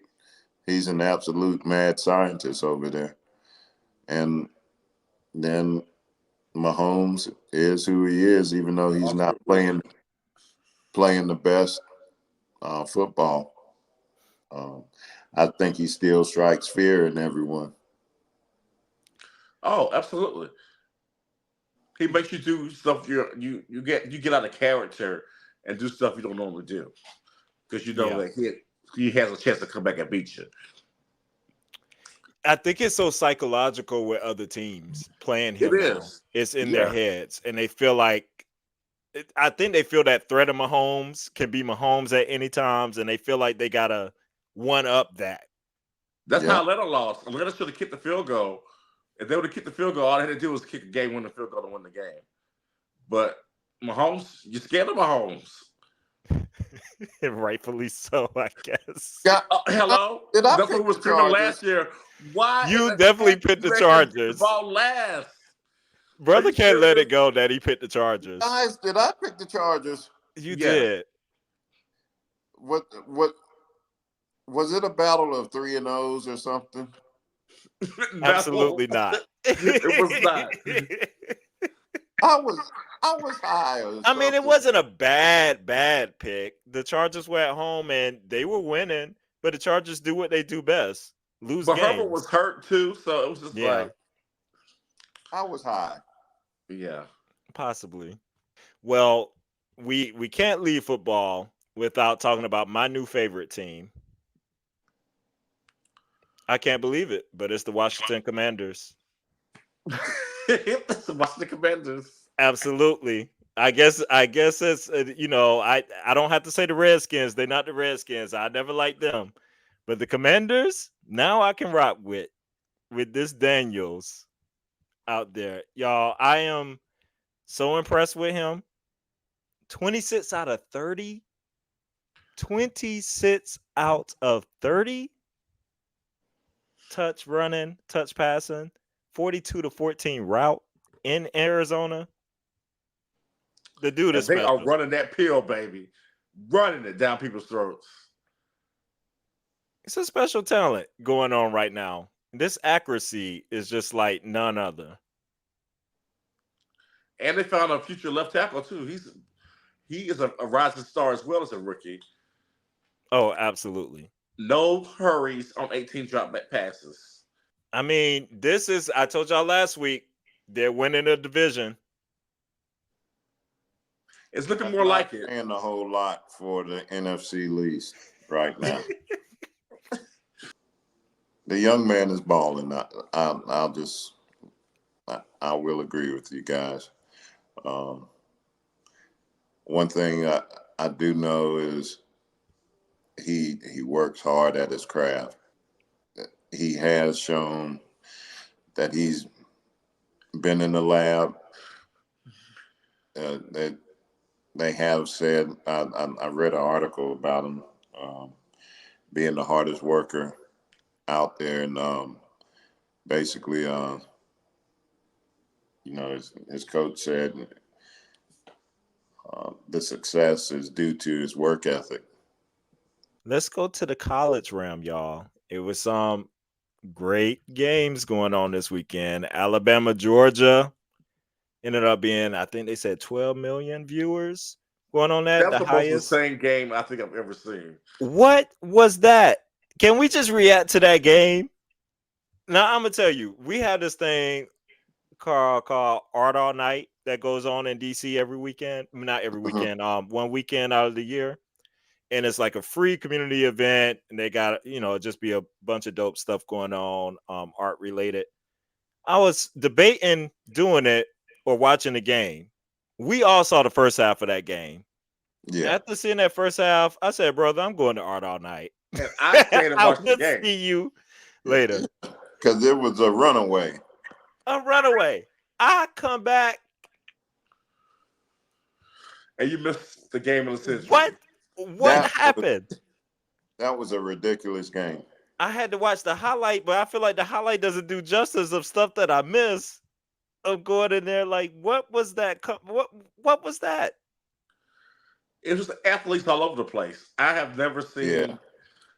[SPEAKER 4] he's an absolute mad scientist over there. And then Mahomes is who he is, even though he's not
[SPEAKER 2] Ultimate wizard.
[SPEAKER 4] playing the best football. Um, I think he still strikes fear in everyone.
[SPEAKER 2] Oh, absolutely. He makes you do stuff you get out of character and do stuff you don't normally do because you know
[SPEAKER 1] Yeah.
[SPEAKER 2] that he has a chance to come back and beat you.
[SPEAKER 1] I think it's so psychological with other teams playing
[SPEAKER 2] It
[SPEAKER 1] him now.
[SPEAKER 2] is.
[SPEAKER 1] It's in their
[SPEAKER 2] Yeah.
[SPEAKER 1] heads, and they feel like I think they feel that threat of Mahomes can be Mahomes at any times, and they feel like they gotta one up that.
[SPEAKER 2] That's
[SPEAKER 4] Yeah,
[SPEAKER 2] how Atlanta lost. Atlanta should have kicked the field goal. If they would have kicked the field goal, all they had to do was kick a game winning field goal to win the game. But Mahomes, you're scared of Mahomes.
[SPEAKER 1] And rightfully so, I guess.
[SPEAKER 4] got.
[SPEAKER 2] Hello?
[SPEAKER 4] Did I
[SPEAKER 2] That's what we
[SPEAKER 4] pick
[SPEAKER 2] were
[SPEAKER 4] the
[SPEAKER 2] screaming
[SPEAKER 4] Chargers?
[SPEAKER 2] last year. Why in
[SPEAKER 1] You
[SPEAKER 2] the
[SPEAKER 1] definitely
[SPEAKER 2] heck
[SPEAKER 1] picked
[SPEAKER 2] you
[SPEAKER 1] the
[SPEAKER 2] let him get the
[SPEAKER 1] Chargers.
[SPEAKER 2] ball last? Are
[SPEAKER 1] Brother
[SPEAKER 2] you
[SPEAKER 1] can't let
[SPEAKER 2] serious?
[SPEAKER 1] it go that he picked the Chargers.
[SPEAKER 4] Guys, did I pick the Chargers?
[SPEAKER 1] You
[SPEAKER 2] Yes.
[SPEAKER 1] did.
[SPEAKER 4] What was it? A battle of 3-0s or something?
[SPEAKER 2] No,
[SPEAKER 1] Absolutely not.
[SPEAKER 2] it was not.
[SPEAKER 4] I was high or
[SPEAKER 1] I mean, it
[SPEAKER 4] something.
[SPEAKER 1] wasn't a bad pick. The Chargers were at home and they were winning, but the Chargers do what they do best: lose
[SPEAKER 2] But Herbert
[SPEAKER 1] games.
[SPEAKER 2] was hurt too, so it was just
[SPEAKER 1] Yeah,
[SPEAKER 2] like,
[SPEAKER 4] I was high.
[SPEAKER 2] yeah.
[SPEAKER 1] possibly. Well, we can't leave football without talking about my new favorite team. I can't believe it, but it's the Washington Commanders.
[SPEAKER 2] Watch the Commanders.
[SPEAKER 1] Absolutely. I guess it's I don't have to say the Redskins. They're not the Redskins. I never liked them. But the Commanders, now I can rock with this Daniels out there. Y'all, I am so impressed with him. 26 out of 30. 26 out of 30. Touch running, touch passing, 42-14 route in Arizona. The dude is
[SPEAKER 2] And they are
[SPEAKER 1] special.
[SPEAKER 2] running that pill, baby. Running it down people's throats.
[SPEAKER 1] It's a special talent going on right now. This accuracy is just like none other.
[SPEAKER 2] And they found a future left tackle, too. He is a rising star as well as a rookie.
[SPEAKER 1] Oh, absolutely.
[SPEAKER 2] No hurries on 18 drop back passes.
[SPEAKER 1] I mean, this is, I told y'all last week, they're winning the division.
[SPEAKER 2] It's looking
[SPEAKER 4] I'm
[SPEAKER 2] more
[SPEAKER 4] not
[SPEAKER 2] like it.
[SPEAKER 4] paying a whole lot for the NFC least right now. The young man is balling. I will agree with you guys. One thing I do know is he works hard at his craft. He has shown that he's been in the lab. That they have said. I read an article about him being the hardest worker out there, and basically, his coach said the success is due to his work ethic.
[SPEAKER 1] Let's go to the college realm, y'all. It was some great games going on this weekend. Alabama, Georgia ended up being, I think they said 12 million viewers going on that,
[SPEAKER 2] That's
[SPEAKER 1] the
[SPEAKER 2] the most
[SPEAKER 1] highest.
[SPEAKER 2] insane game I think I've ever seen.
[SPEAKER 1] What was that? Can we just react to that game? Now, I'm going to tell you, we have this thing called Art All Night that goes on in DC every weekend. Not every weekend, one weekend out of the year. And it's like a free community event, and they got, just be a bunch of dope stuff going on, art related. I was debating doing it or watching the game. We all saw the first half of that game.
[SPEAKER 4] Yeah,
[SPEAKER 1] After seeing that first half, I said, brother, I'm going to Art All Night.
[SPEAKER 2] And I stayed and
[SPEAKER 1] I
[SPEAKER 2] watched the
[SPEAKER 1] will
[SPEAKER 2] game.
[SPEAKER 1] see you later.
[SPEAKER 4] because it was a runaway.
[SPEAKER 1] A runaway. I come back.
[SPEAKER 2] And you missed the game of the century.
[SPEAKER 1] What happened?
[SPEAKER 4] That was a ridiculous game.
[SPEAKER 1] I had to watch the highlight, but I feel like the highlight doesn't do justice of stuff that I miss. Of going in there, like, what was that? What was that?
[SPEAKER 2] It was athletes all over the place. I have never seen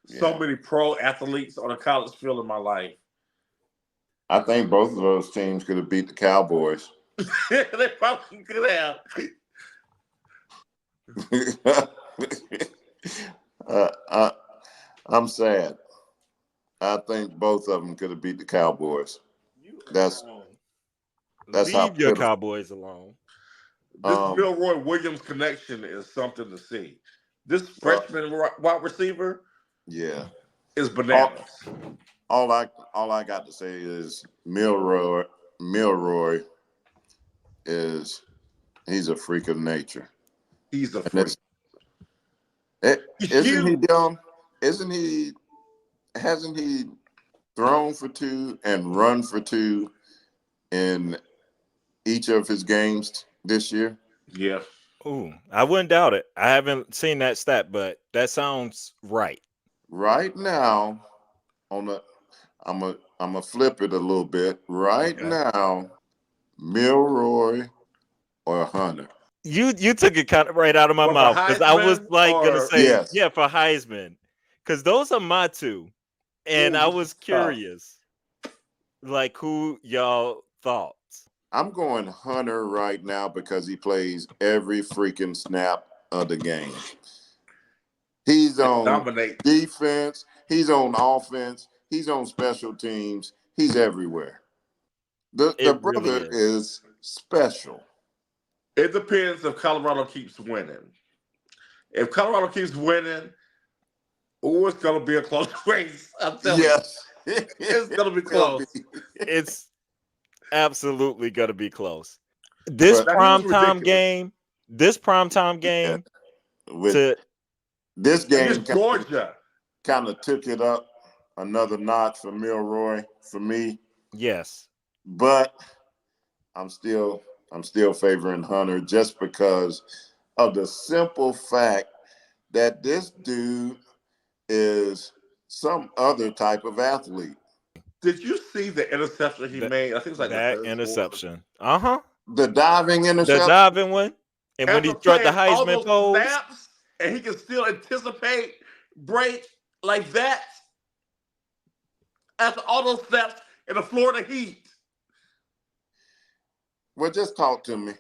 [SPEAKER 2] so
[SPEAKER 4] Yeah.
[SPEAKER 2] many pro athletes on a college field in my life.
[SPEAKER 4] I think both of those teams could have beat the Cowboys.
[SPEAKER 2] They probably could have.
[SPEAKER 4] I'm sad. I think both of them could have beat the Cowboys. That's how
[SPEAKER 1] Leave your
[SPEAKER 4] pitiful.
[SPEAKER 1] Cowboys alone.
[SPEAKER 2] This Milroy Williams connection is something to see. This freshman wide receiver,
[SPEAKER 4] yeah,
[SPEAKER 2] is bananas.
[SPEAKER 4] All I got to say is Milroy is he's a freak of nature.
[SPEAKER 2] He's a freak.
[SPEAKER 4] Isn't he dumb? Hasn't he thrown for 2 and run for 2 in each of his games this year?
[SPEAKER 2] Yeah.
[SPEAKER 1] Ooh, I wouldn't doubt it. I haven't seen that stat, but that sounds right.
[SPEAKER 4] Right now, I'm gonna flip it a little bit. Right now, Milroy or Hunter.
[SPEAKER 1] You took it kind of right out of my mouth because I was like gonna say yeah for Heisman, because those are my two, and I was curious, like who y'all thought.
[SPEAKER 4] I'm going Hunter right now because he plays every freaking snap of the game. He's on defense. He's on offense. He's on special teams. He's everywhere. The brother is special.
[SPEAKER 2] It depends if Colorado keeps winning. If Colorado keeps winning, it's going to be a close race. I'm telling you. It's going to be close.
[SPEAKER 1] It's absolutely going to be close. This primetime game, this
[SPEAKER 4] game
[SPEAKER 2] Georgia
[SPEAKER 4] kind of took it up another notch for Milroy for me.
[SPEAKER 1] Yes.
[SPEAKER 4] But I'm still favoring Hunter just because of the simple fact that this dude is some other type of athlete.
[SPEAKER 2] Did you see the interception he
[SPEAKER 1] That
[SPEAKER 2] made? I think it's like the
[SPEAKER 1] that
[SPEAKER 2] third quarter.
[SPEAKER 1] interception. Uh-huh.
[SPEAKER 4] The diving
[SPEAKER 1] The
[SPEAKER 4] interception.
[SPEAKER 1] diving one. And when he
[SPEAKER 2] After
[SPEAKER 1] struck the
[SPEAKER 2] playing all
[SPEAKER 1] Heisman
[SPEAKER 2] those
[SPEAKER 1] pose,
[SPEAKER 2] snaps, and he can still anticipate, break like that after all those snaps in the Florida Heat.
[SPEAKER 4] Well, just talk to me.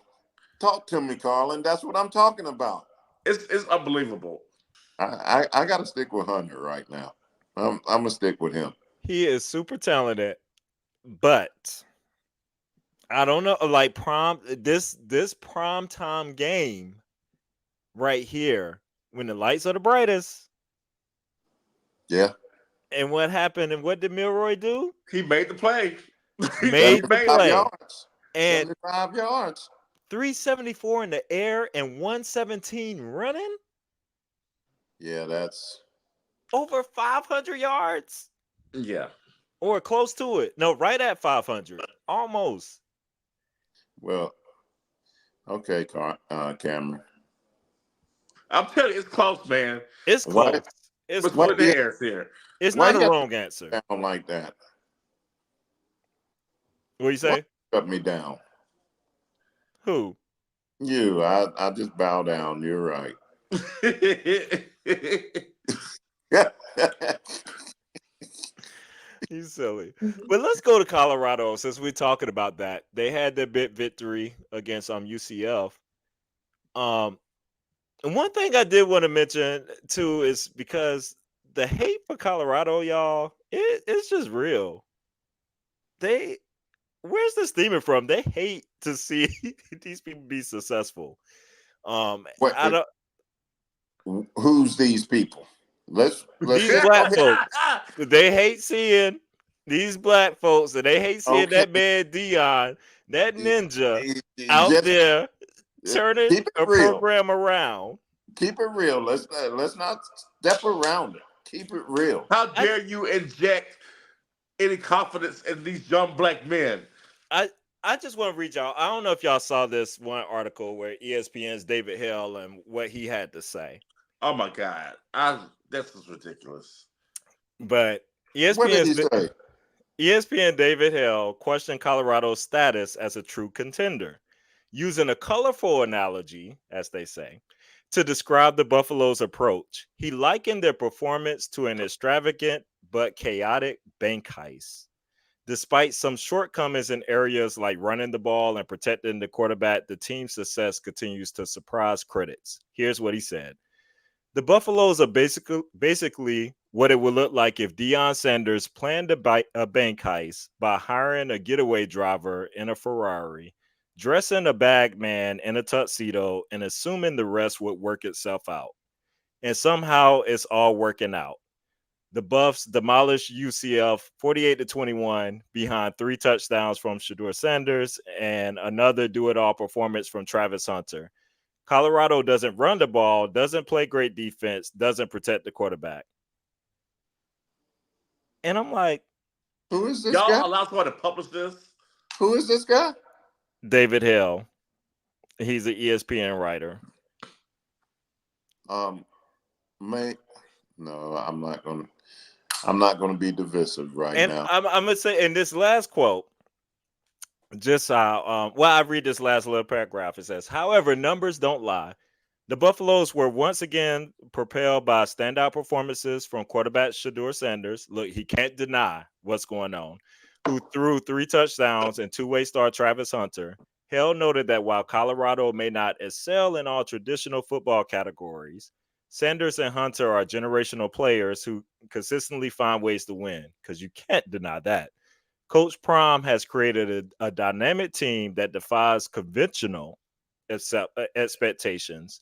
[SPEAKER 4] Talk to me, Carlin. That's what I'm talking about.
[SPEAKER 2] It's unbelievable.
[SPEAKER 4] I got to stick with Hunter right now. I'm gonna stick with him.
[SPEAKER 1] he is super talented, but I don't know, like this prime time game right here, when the lights are the brightest,
[SPEAKER 4] Yeah,
[SPEAKER 1] and what happened and what did Milroy do?
[SPEAKER 2] He made the play. he
[SPEAKER 1] Made the
[SPEAKER 2] made
[SPEAKER 4] 75
[SPEAKER 2] it.
[SPEAKER 1] play.
[SPEAKER 4] yards.
[SPEAKER 1] And
[SPEAKER 4] 75 yards.
[SPEAKER 1] 374 in the air and 117 running
[SPEAKER 4] Yeah, that's
[SPEAKER 1] over 500 yards
[SPEAKER 2] Yeah.
[SPEAKER 1] or close to it. No, right at 500. Almost.
[SPEAKER 4] well. Okay, Cameron.
[SPEAKER 2] I'm telling you, it's close, man.
[SPEAKER 1] It's
[SPEAKER 4] Why?
[SPEAKER 1] close. It's
[SPEAKER 2] We're
[SPEAKER 4] Why
[SPEAKER 1] close.
[SPEAKER 2] splitting
[SPEAKER 4] you
[SPEAKER 2] hairs here.
[SPEAKER 1] It's
[SPEAKER 4] why
[SPEAKER 1] not a
[SPEAKER 4] you have
[SPEAKER 1] wrong answer.
[SPEAKER 4] to down like that?
[SPEAKER 1] What you
[SPEAKER 4] Why
[SPEAKER 1] say?
[SPEAKER 4] you cut me down?
[SPEAKER 1] Who?
[SPEAKER 4] You. I just bow down. You're right.
[SPEAKER 1] He's silly. But let's go to Colorado since we're talking about that. They had their big victory against UCF. Um, and one thing I did want to mention too is because the hate for Colorado, y'all, it's just real. They Where's this stemming from? They hate to see these people be successful.
[SPEAKER 4] What?
[SPEAKER 1] I don't
[SPEAKER 4] Who's these people? Let's
[SPEAKER 1] These
[SPEAKER 4] just
[SPEAKER 1] black
[SPEAKER 4] okay.
[SPEAKER 1] folks. They hate seeing these black folks, and they hate seeing
[SPEAKER 4] Okay.
[SPEAKER 1] that man Dion, that ninja, out
[SPEAKER 4] Just
[SPEAKER 1] there turning
[SPEAKER 4] keep it
[SPEAKER 1] a
[SPEAKER 4] real.
[SPEAKER 1] program around.
[SPEAKER 4] Keep it real. Let's not step around it. Keep it real.
[SPEAKER 2] How
[SPEAKER 1] I
[SPEAKER 2] dare you inject any confidence in these young black men?
[SPEAKER 1] I I just want to read y'all. I don't know if y'all saw this one article where ESPN's David Hill and what he had to say,
[SPEAKER 2] Oh my God. This is ridiculous.
[SPEAKER 1] but
[SPEAKER 4] What did he
[SPEAKER 1] ESPN's
[SPEAKER 4] say?
[SPEAKER 1] ESPN David Hill questioned Colorado's status as a true contender, using a colorful analogy, as they say, to describe the Buffaloes' approach. He likened their performance to an extravagant but chaotic bank heist. Despite some shortcomings in areas like running the ball and protecting the quarterback, the team's success continues to surprise critics. Here's what he said. The Buffaloes are basically what it would look like if Deion Sanders planned a bank heist by hiring a getaway driver in a Ferrari, dressing a bag man in a tuxedo, and assuming the rest would work itself out. And somehow it's all working out. The Buffs demolished UCF 48-21 behind 3 touchdowns from Shador Sanders and another do-it-all performance from Travis Hunter. Colorado doesn't run the ball, doesn't play great defense, doesn't protect the quarterback. And I'm like,
[SPEAKER 4] Who is this guy?
[SPEAKER 2] Y'all allow someone to publish this?
[SPEAKER 4] Who is this guy?
[SPEAKER 1] David Hill. He's an ESPN writer.
[SPEAKER 4] Mate. No, I'm not gonna. I'm not gonna be divisive right
[SPEAKER 1] And
[SPEAKER 4] now.
[SPEAKER 1] I'm gonna say in this last quote, just I read this last little paragraph. It says, however, numbers don't lie. The Buffaloes were once again propelled by standout performances from quarterback Shador Sanders. Look, he can't deny what's going on, who threw 3 touchdowns, and two-way star Travis Hunter. Hell noted that while Colorado may not excel in all traditional football categories, Sanders and Hunter are generational players who consistently find ways to win, because you can't deny that. Coach Prime has created a dynamic team that defies conventional expectations.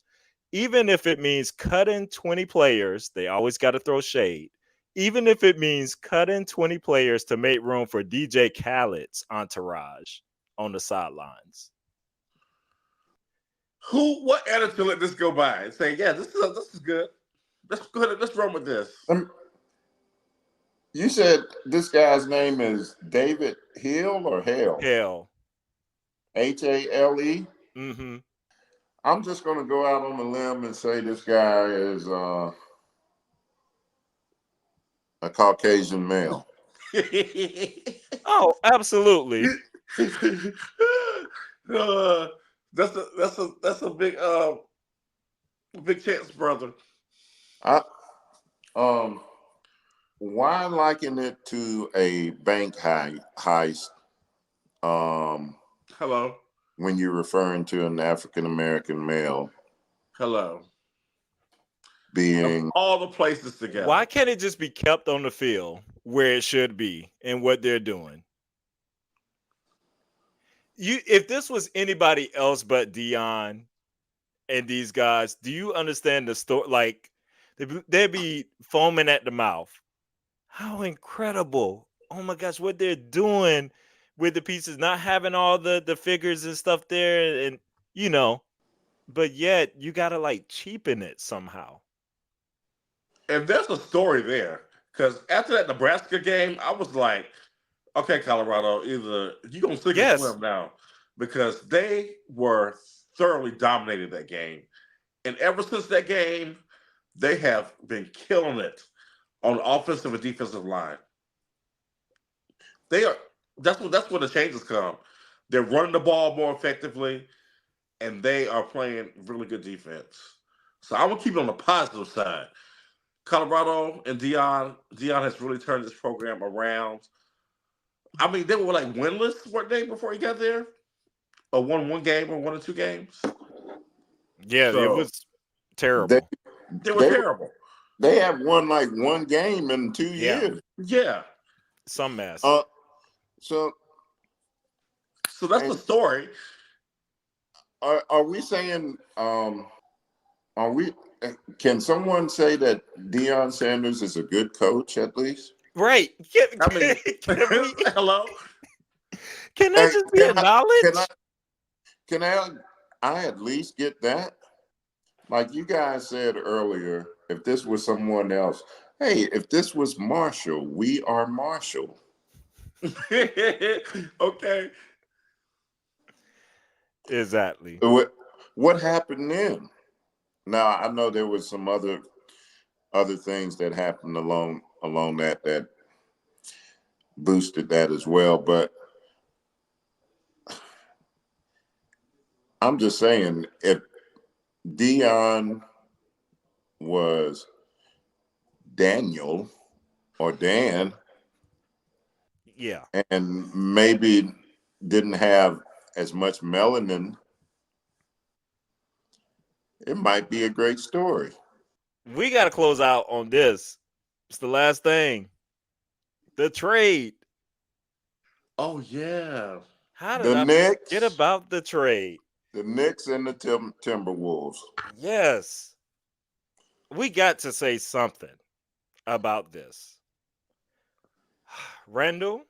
[SPEAKER 1] Even if it means cutting 20 players, they always got to throw shade. Even if it means cutting 20 players to make room for DJ Khaled's entourage on the sidelines.
[SPEAKER 2] What editor let this go by and say, yeah, this is good. Let's go ahead. Let's run with this.
[SPEAKER 4] You said this guy's name is David Hill or Hale?
[SPEAKER 1] Hell.
[SPEAKER 4] Hale.
[SPEAKER 1] Mm-hmm.
[SPEAKER 4] I'm just going to go out on a limb and say this guy is a Caucasian male.
[SPEAKER 1] Oh, absolutely.
[SPEAKER 2] uh, that's a big chance, brother.
[SPEAKER 4] I um why liken it to a bank heist
[SPEAKER 2] Hello,
[SPEAKER 4] when you're referring to an African American male
[SPEAKER 2] hello. Of
[SPEAKER 4] being
[SPEAKER 2] all the places together,
[SPEAKER 1] Why can't it just be kept on the field where it should be and what they're doing? If this was anybody else but Dion and these guys, do you understand the story? Like they'd be foaming at the mouth. How incredible! Oh my gosh, what they're doing with the pieces, not having all the figures and stuff there, and you know, but yet you gotta like cheapen it somehow.
[SPEAKER 2] and there's a story there. Because after that Nebraska game, I was like, okay, Colorado, either you gonna sink or
[SPEAKER 1] Yes,
[SPEAKER 2] swim now, because they were thoroughly dominated that game, and ever since that game, they have been killing it on the offensive and defensive line. They are that's where the changes come. They're running the ball more effectively, and they are playing really good defense. So I'm gonna keep it on the positive side. Colorado and Dion has really turned this program around. I mean, they were like winless, weren't they, before he got there? Or won one game or one or two games.
[SPEAKER 1] yeah, it
[SPEAKER 2] So
[SPEAKER 1] was
[SPEAKER 4] they
[SPEAKER 1] terrible.
[SPEAKER 2] they were
[SPEAKER 4] they
[SPEAKER 2] terrible.
[SPEAKER 4] they have won like one game in 2
[SPEAKER 1] Yeah,
[SPEAKER 4] years.
[SPEAKER 2] Yeah.
[SPEAKER 1] some mess.
[SPEAKER 4] Uh, so
[SPEAKER 2] So that's the
[SPEAKER 4] and
[SPEAKER 2] story.
[SPEAKER 4] are we saying are we? Can someone say that Deion Sanders is a good coach at least?
[SPEAKER 1] Right?
[SPEAKER 2] I mean,
[SPEAKER 1] Can we?
[SPEAKER 2] hello.
[SPEAKER 1] Can that
[SPEAKER 4] Hey,
[SPEAKER 1] just be
[SPEAKER 4] can I
[SPEAKER 1] acknowledged?
[SPEAKER 4] can I at least get that? Like you guys said earlier, if this was someone else, hey, if this was Marshall, we are Marshall.
[SPEAKER 2] Okay.
[SPEAKER 1] Exactly.
[SPEAKER 4] What happened then? Now I know there was some other things that happened along that boosted that as well, but I'm just saying if Dion was Daniel or Dan
[SPEAKER 1] Yeah,
[SPEAKER 4] and maybe didn't have as much melanin, it might be a great story.
[SPEAKER 1] we got to close out on this. It's the last thing. The trade.
[SPEAKER 2] Oh yeah.
[SPEAKER 1] How did
[SPEAKER 4] The
[SPEAKER 1] I forget
[SPEAKER 4] Knicks,
[SPEAKER 1] about the trade?
[SPEAKER 4] the Knicks and the Timberwolves.
[SPEAKER 1] Yes, we got to say something about this. Randall,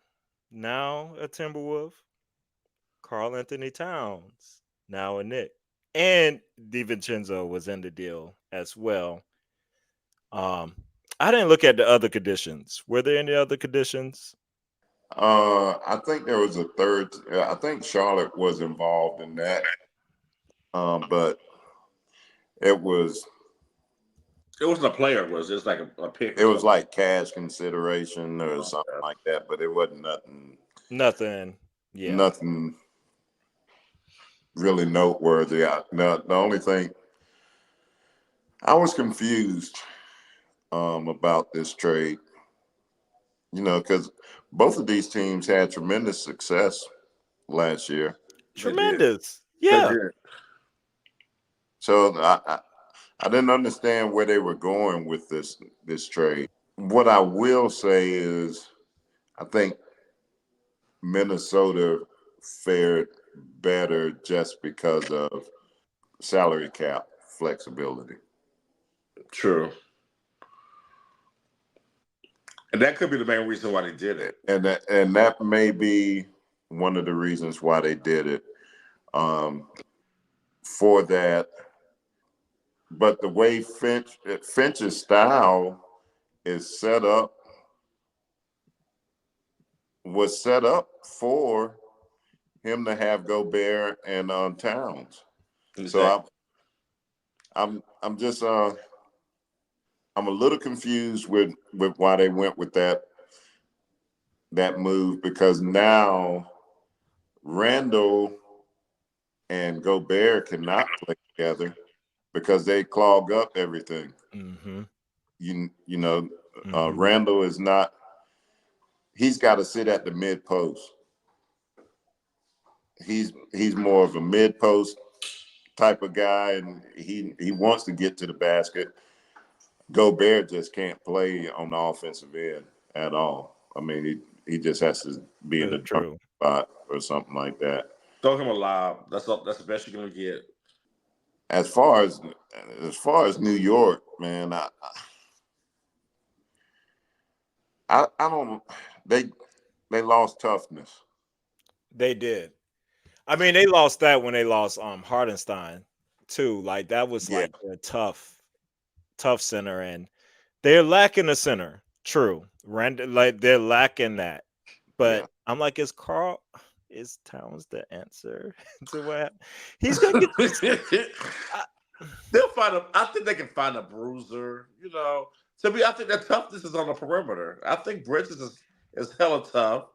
[SPEAKER 1] now a Timberwolf. Carl Anthony Towns, now a Knick. And DiVincenzo was in the deal as well. Um, I didn't look at the other conditions. Were there any other conditions?
[SPEAKER 4] I think there was a third. I think Charlotte was involved in that, but it was
[SPEAKER 2] It wasn't a player, was it? It's like a pick
[SPEAKER 4] it
[SPEAKER 2] or
[SPEAKER 4] was
[SPEAKER 2] something.
[SPEAKER 4] like cash consideration or something like that. But it wasn't
[SPEAKER 1] Nothing. Yeah.
[SPEAKER 4] nothing really noteworthy. The only thing I was confused about this trade, because both of these teams had tremendous success last year.
[SPEAKER 2] They did.
[SPEAKER 1] Tremendous.
[SPEAKER 2] They
[SPEAKER 1] Yeah.
[SPEAKER 2] did.
[SPEAKER 4] So I didn't understand where they were going with this trade. What I will say is I think Minnesota fared better just because of salary cap flexibility.
[SPEAKER 2] True. And that could be the main reason why they did it.
[SPEAKER 4] And that may be one of the reasons why they did it. For that, but the way Finch's style is set up was set up for him to have Gobert and Towns. So
[SPEAKER 2] Exactly.
[SPEAKER 4] I'm just I'm a little confused with why they went with that move, because now Randall and Gobert cannot play together because they clog up everything.
[SPEAKER 1] Mm-hmm.
[SPEAKER 4] You know,
[SPEAKER 1] Mm-hmm.
[SPEAKER 4] Randall is not. He's got to sit at the mid post. He's more of a mid post type of guy, and he wants to get to the basket. Gobert just can't play on the offensive end at all. I mean, he just has to be in the
[SPEAKER 1] That's
[SPEAKER 4] dunker
[SPEAKER 1] true.
[SPEAKER 4] spot or something like that.
[SPEAKER 2] Throw him a lob. That's the best you're gonna get.
[SPEAKER 4] As far as New York, man, I don't. They they lost toughness.
[SPEAKER 1] They did. I mean, they lost that when they lost Hardenstein too. Like that was
[SPEAKER 4] Yeah,
[SPEAKER 1] like a tough center, and they're lacking a center. True. Like they're lacking that.
[SPEAKER 4] yeah.
[SPEAKER 1] But I'm like, is Towns the answer to what he's gonna get this? I,
[SPEAKER 2] They'll find a. I think they can find a bruiser. You know, to me, I think their toughness is on the perimeter. I think Bridges is hella tough,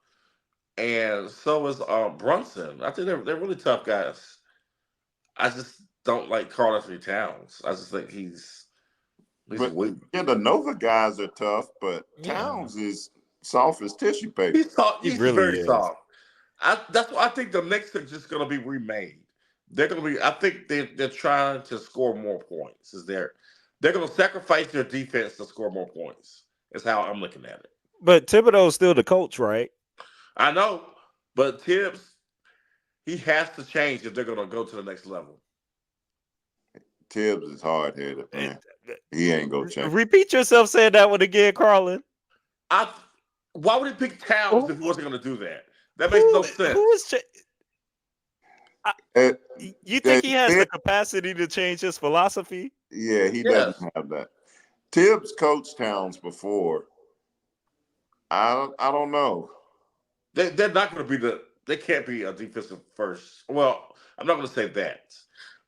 [SPEAKER 2] and so is Brunson. I think they're really tough guys. I just don't like Carl Anthony Towns. I just think he's
[SPEAKER 4] But
[SPEAKER 2] weak.
[SPEAKER 4] yeah, the Nova guys are tough, but
[SPEAKER 1] yeah,
[SPEAKER 4] Towns is soft as tissue paper.
[SPEAKER 1] he
[SPEAKER 2] He's
[SPEAKER 1] really
[SPEAKER 2] very
[SPEAKER 1] is.
[SPEAKER 2] soft. That's why I think the Knicks are just going to be remade. They're going to be. I think they're trying to score more points. They're going to sacrifice their defense to score more points. Is how I'm looking at it.
[SPEAKER 1] But Thibodeau's still the coach, right?
[SPEAKER 2] I know, but Tibbs, he has to change if they're going to go to the next level.
[SPEAKER 4] Tibbs is hard headed,
[SPEAKER 1] It,
[SPEAKER 4] man. He ain't gonna change.
[SPEAKER 1] repeat yourself saying that one again, Carlin.
[SPEAKER 2] I. Why would he pick Towns
[SPEAKER 1] Who
[SPEAKER 2] if he wasn't going to do that? That makes no
[SPEAKER 1] who is?
[SPEAKER 2] sense.
[SPEAKER 4] Eh,
[SPEAKER 1] You
[SPEAKER 4] eh,
[SPEAKER 1] think he has the
[SPEAKER 4] Tibbs,
[SPEAKER 1] capacity to change his philosophy?
[SPEAKER 4] yeah, he doesn't
[SPEAKER 2] Yes,
[SPEAKER 4] have that. Tibbs coached Towns before. I don't know.
[SPEAKER 2] they're not going to be the. They can't be a defensive first. Well, I'm not going to say that,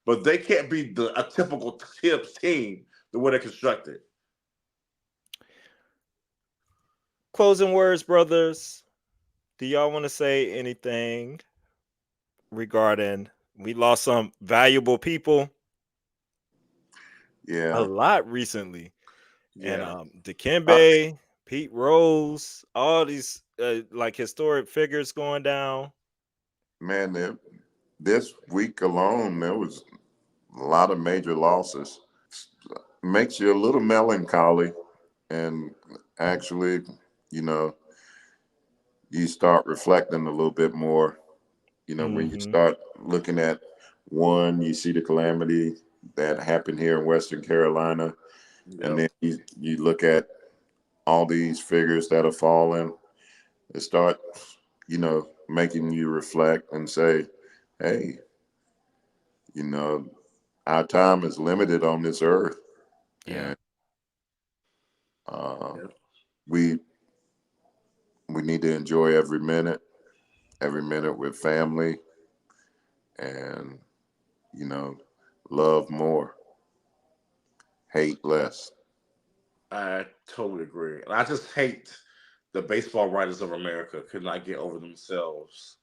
[SPEAKER 2] but they can't be a typical Tibbs team the way they're constructed.
[SPEAKER 1] Closing words, brothers. Do y'all want to say anything regarding we lost some valuable people a
[SPEAKER 4] Yeah,
[SPEAKER 1] lot recently, and
[SPEAKER 2] Yeah.
[SPEAKER 4] I,
[SPEAKER 1] Dikembe, Pete Rose, all these like historic figures going down.
[SPEAKER 4] man. This week alone, there was a lot of major losses. Makes you a little melancholy, and actually, you know, you start reflecting a little bit more. You know, when you
[SPEAKER 1] Hmm.
[SPEAKER 4] start looking at one, you see the calamity that happened here in Western Carolina, and
[SPEAKER 2] Yep.
[SPEAKER 4] then you look at all these figures that are falling. It start, making you reflect and say, "Hey, you know, our time is limited on this earth,
[SPEAKER 1] Yeah,
[SPEAKER 4] and uh,
[SPEAKER 2] Yep.
[SPEAKER 4] we we need to enjoy every minute with family, and you know, love more, hate less."
[SPEAKER 2] I totally agree. And I just hate the baseball writers of America could not get over themselves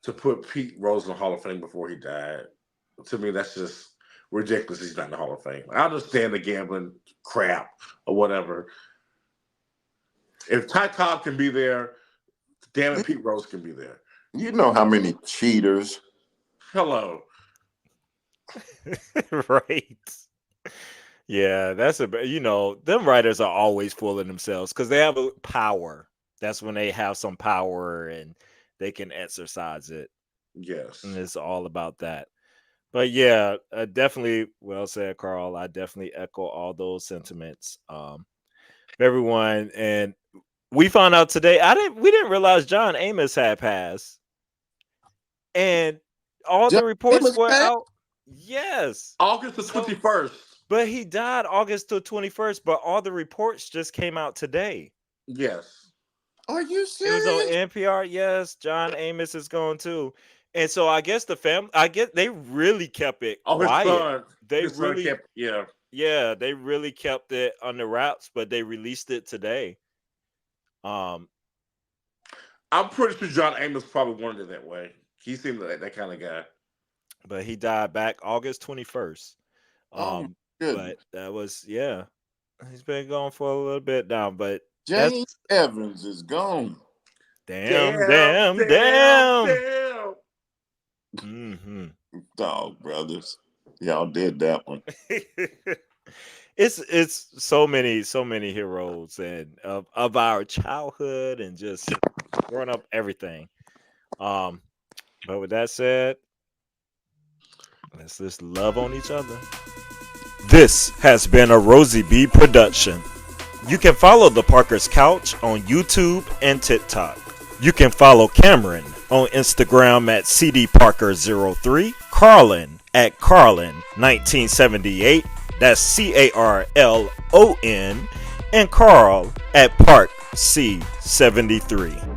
[SPEAKER 2] to put Pete Rose in the Hall of Fame before he died. To me, that's just ridiculous. He's not in the Hall of Fame. I understand the gambling crap or whatever. If Ty Cobb can be there, damn it, Pete Rose can be there.
[SPEAKER 4] You know how many cheaters?
[SPEAKER 2] Hello.
[SPEAKER 1] right. Yeah, that's them writers are always fooling themselves because they have a power. That's when they have some power and they can exercise it, and
[SPEAKER 2] Yes.
[SPEAKER 1] it's all about that. But yeah, definitely well said, Carl. I definitely echo all those sentiments. Everyone, and we found out today. We didn't realize John Amos had passed, and all
[SPEAKER 4] John
[SPEAKER 1] the reports
[SPEAKER 4] Amos
[SPEAKER 1] were
[SPEAKER 4] passed?
[SPEAKER 1] out. Yes.
[SPEAKER 2] August the
[SPEAKER 1] So,
[SPEAKER 2] 21st.
[SPEAKER 1] but he died August the 21st. But all the reports just came out today.
[SPEAKER 2] Yes.
[SPEAKER 4] Are you
[SPEAKER 1] It was on
[SPEAKER 4] serious?
[SPEAKER 1] NPR. Yes, John Amos is going too. And so I guess the family, I guess they really kept it
[SPEAKER 2] Oh,
[SPEAKER 1] quiet. They
[SPEAKER 2] his son
[SPEAKER 1] really,
[SPEAKER 2] kept, yeah.
[SPEAKER 1] yeah, they really kept it under wraps, but they released it today. Um,
[SPEAKER 2] I'm pretty sure John Amos probably wanted it that way. He seemed like that kind of guy.
[SPEAKER 1] but he died back August 21st.
[SPEAKER 4] Oh my
[SPEAKER 1] But
[SPEAKER 4] goodness.
[SPEAKER 1] that was, yeah, he's been gone for a little bit now, but that's
[SPEAKER 4] James Evans is gone.
[SPEAKER 1] damn,
[SPEAKER 2] Damn,
[SPEAKER 1] damn,
[SPEAKER 2] damn,
[SPEAKER 1] damn.
[SPEAKER 2] damn.
[SPEAKER 1] Hmm.
[SPEAKER 4] Dog brothers. Y'all did that one.
[SPEAKER 1] It's so many heroes and of our childhood and just growing up everything. Um, but with that said, let's just love on each other. This has been a Rosie B production. You can follow the Parker's Couch on YouTube and TikTok. You can follow Cameron on Instagram at cdparker03, Carlin at Carlin1978, that's CARLON, and Carl at ParkC73.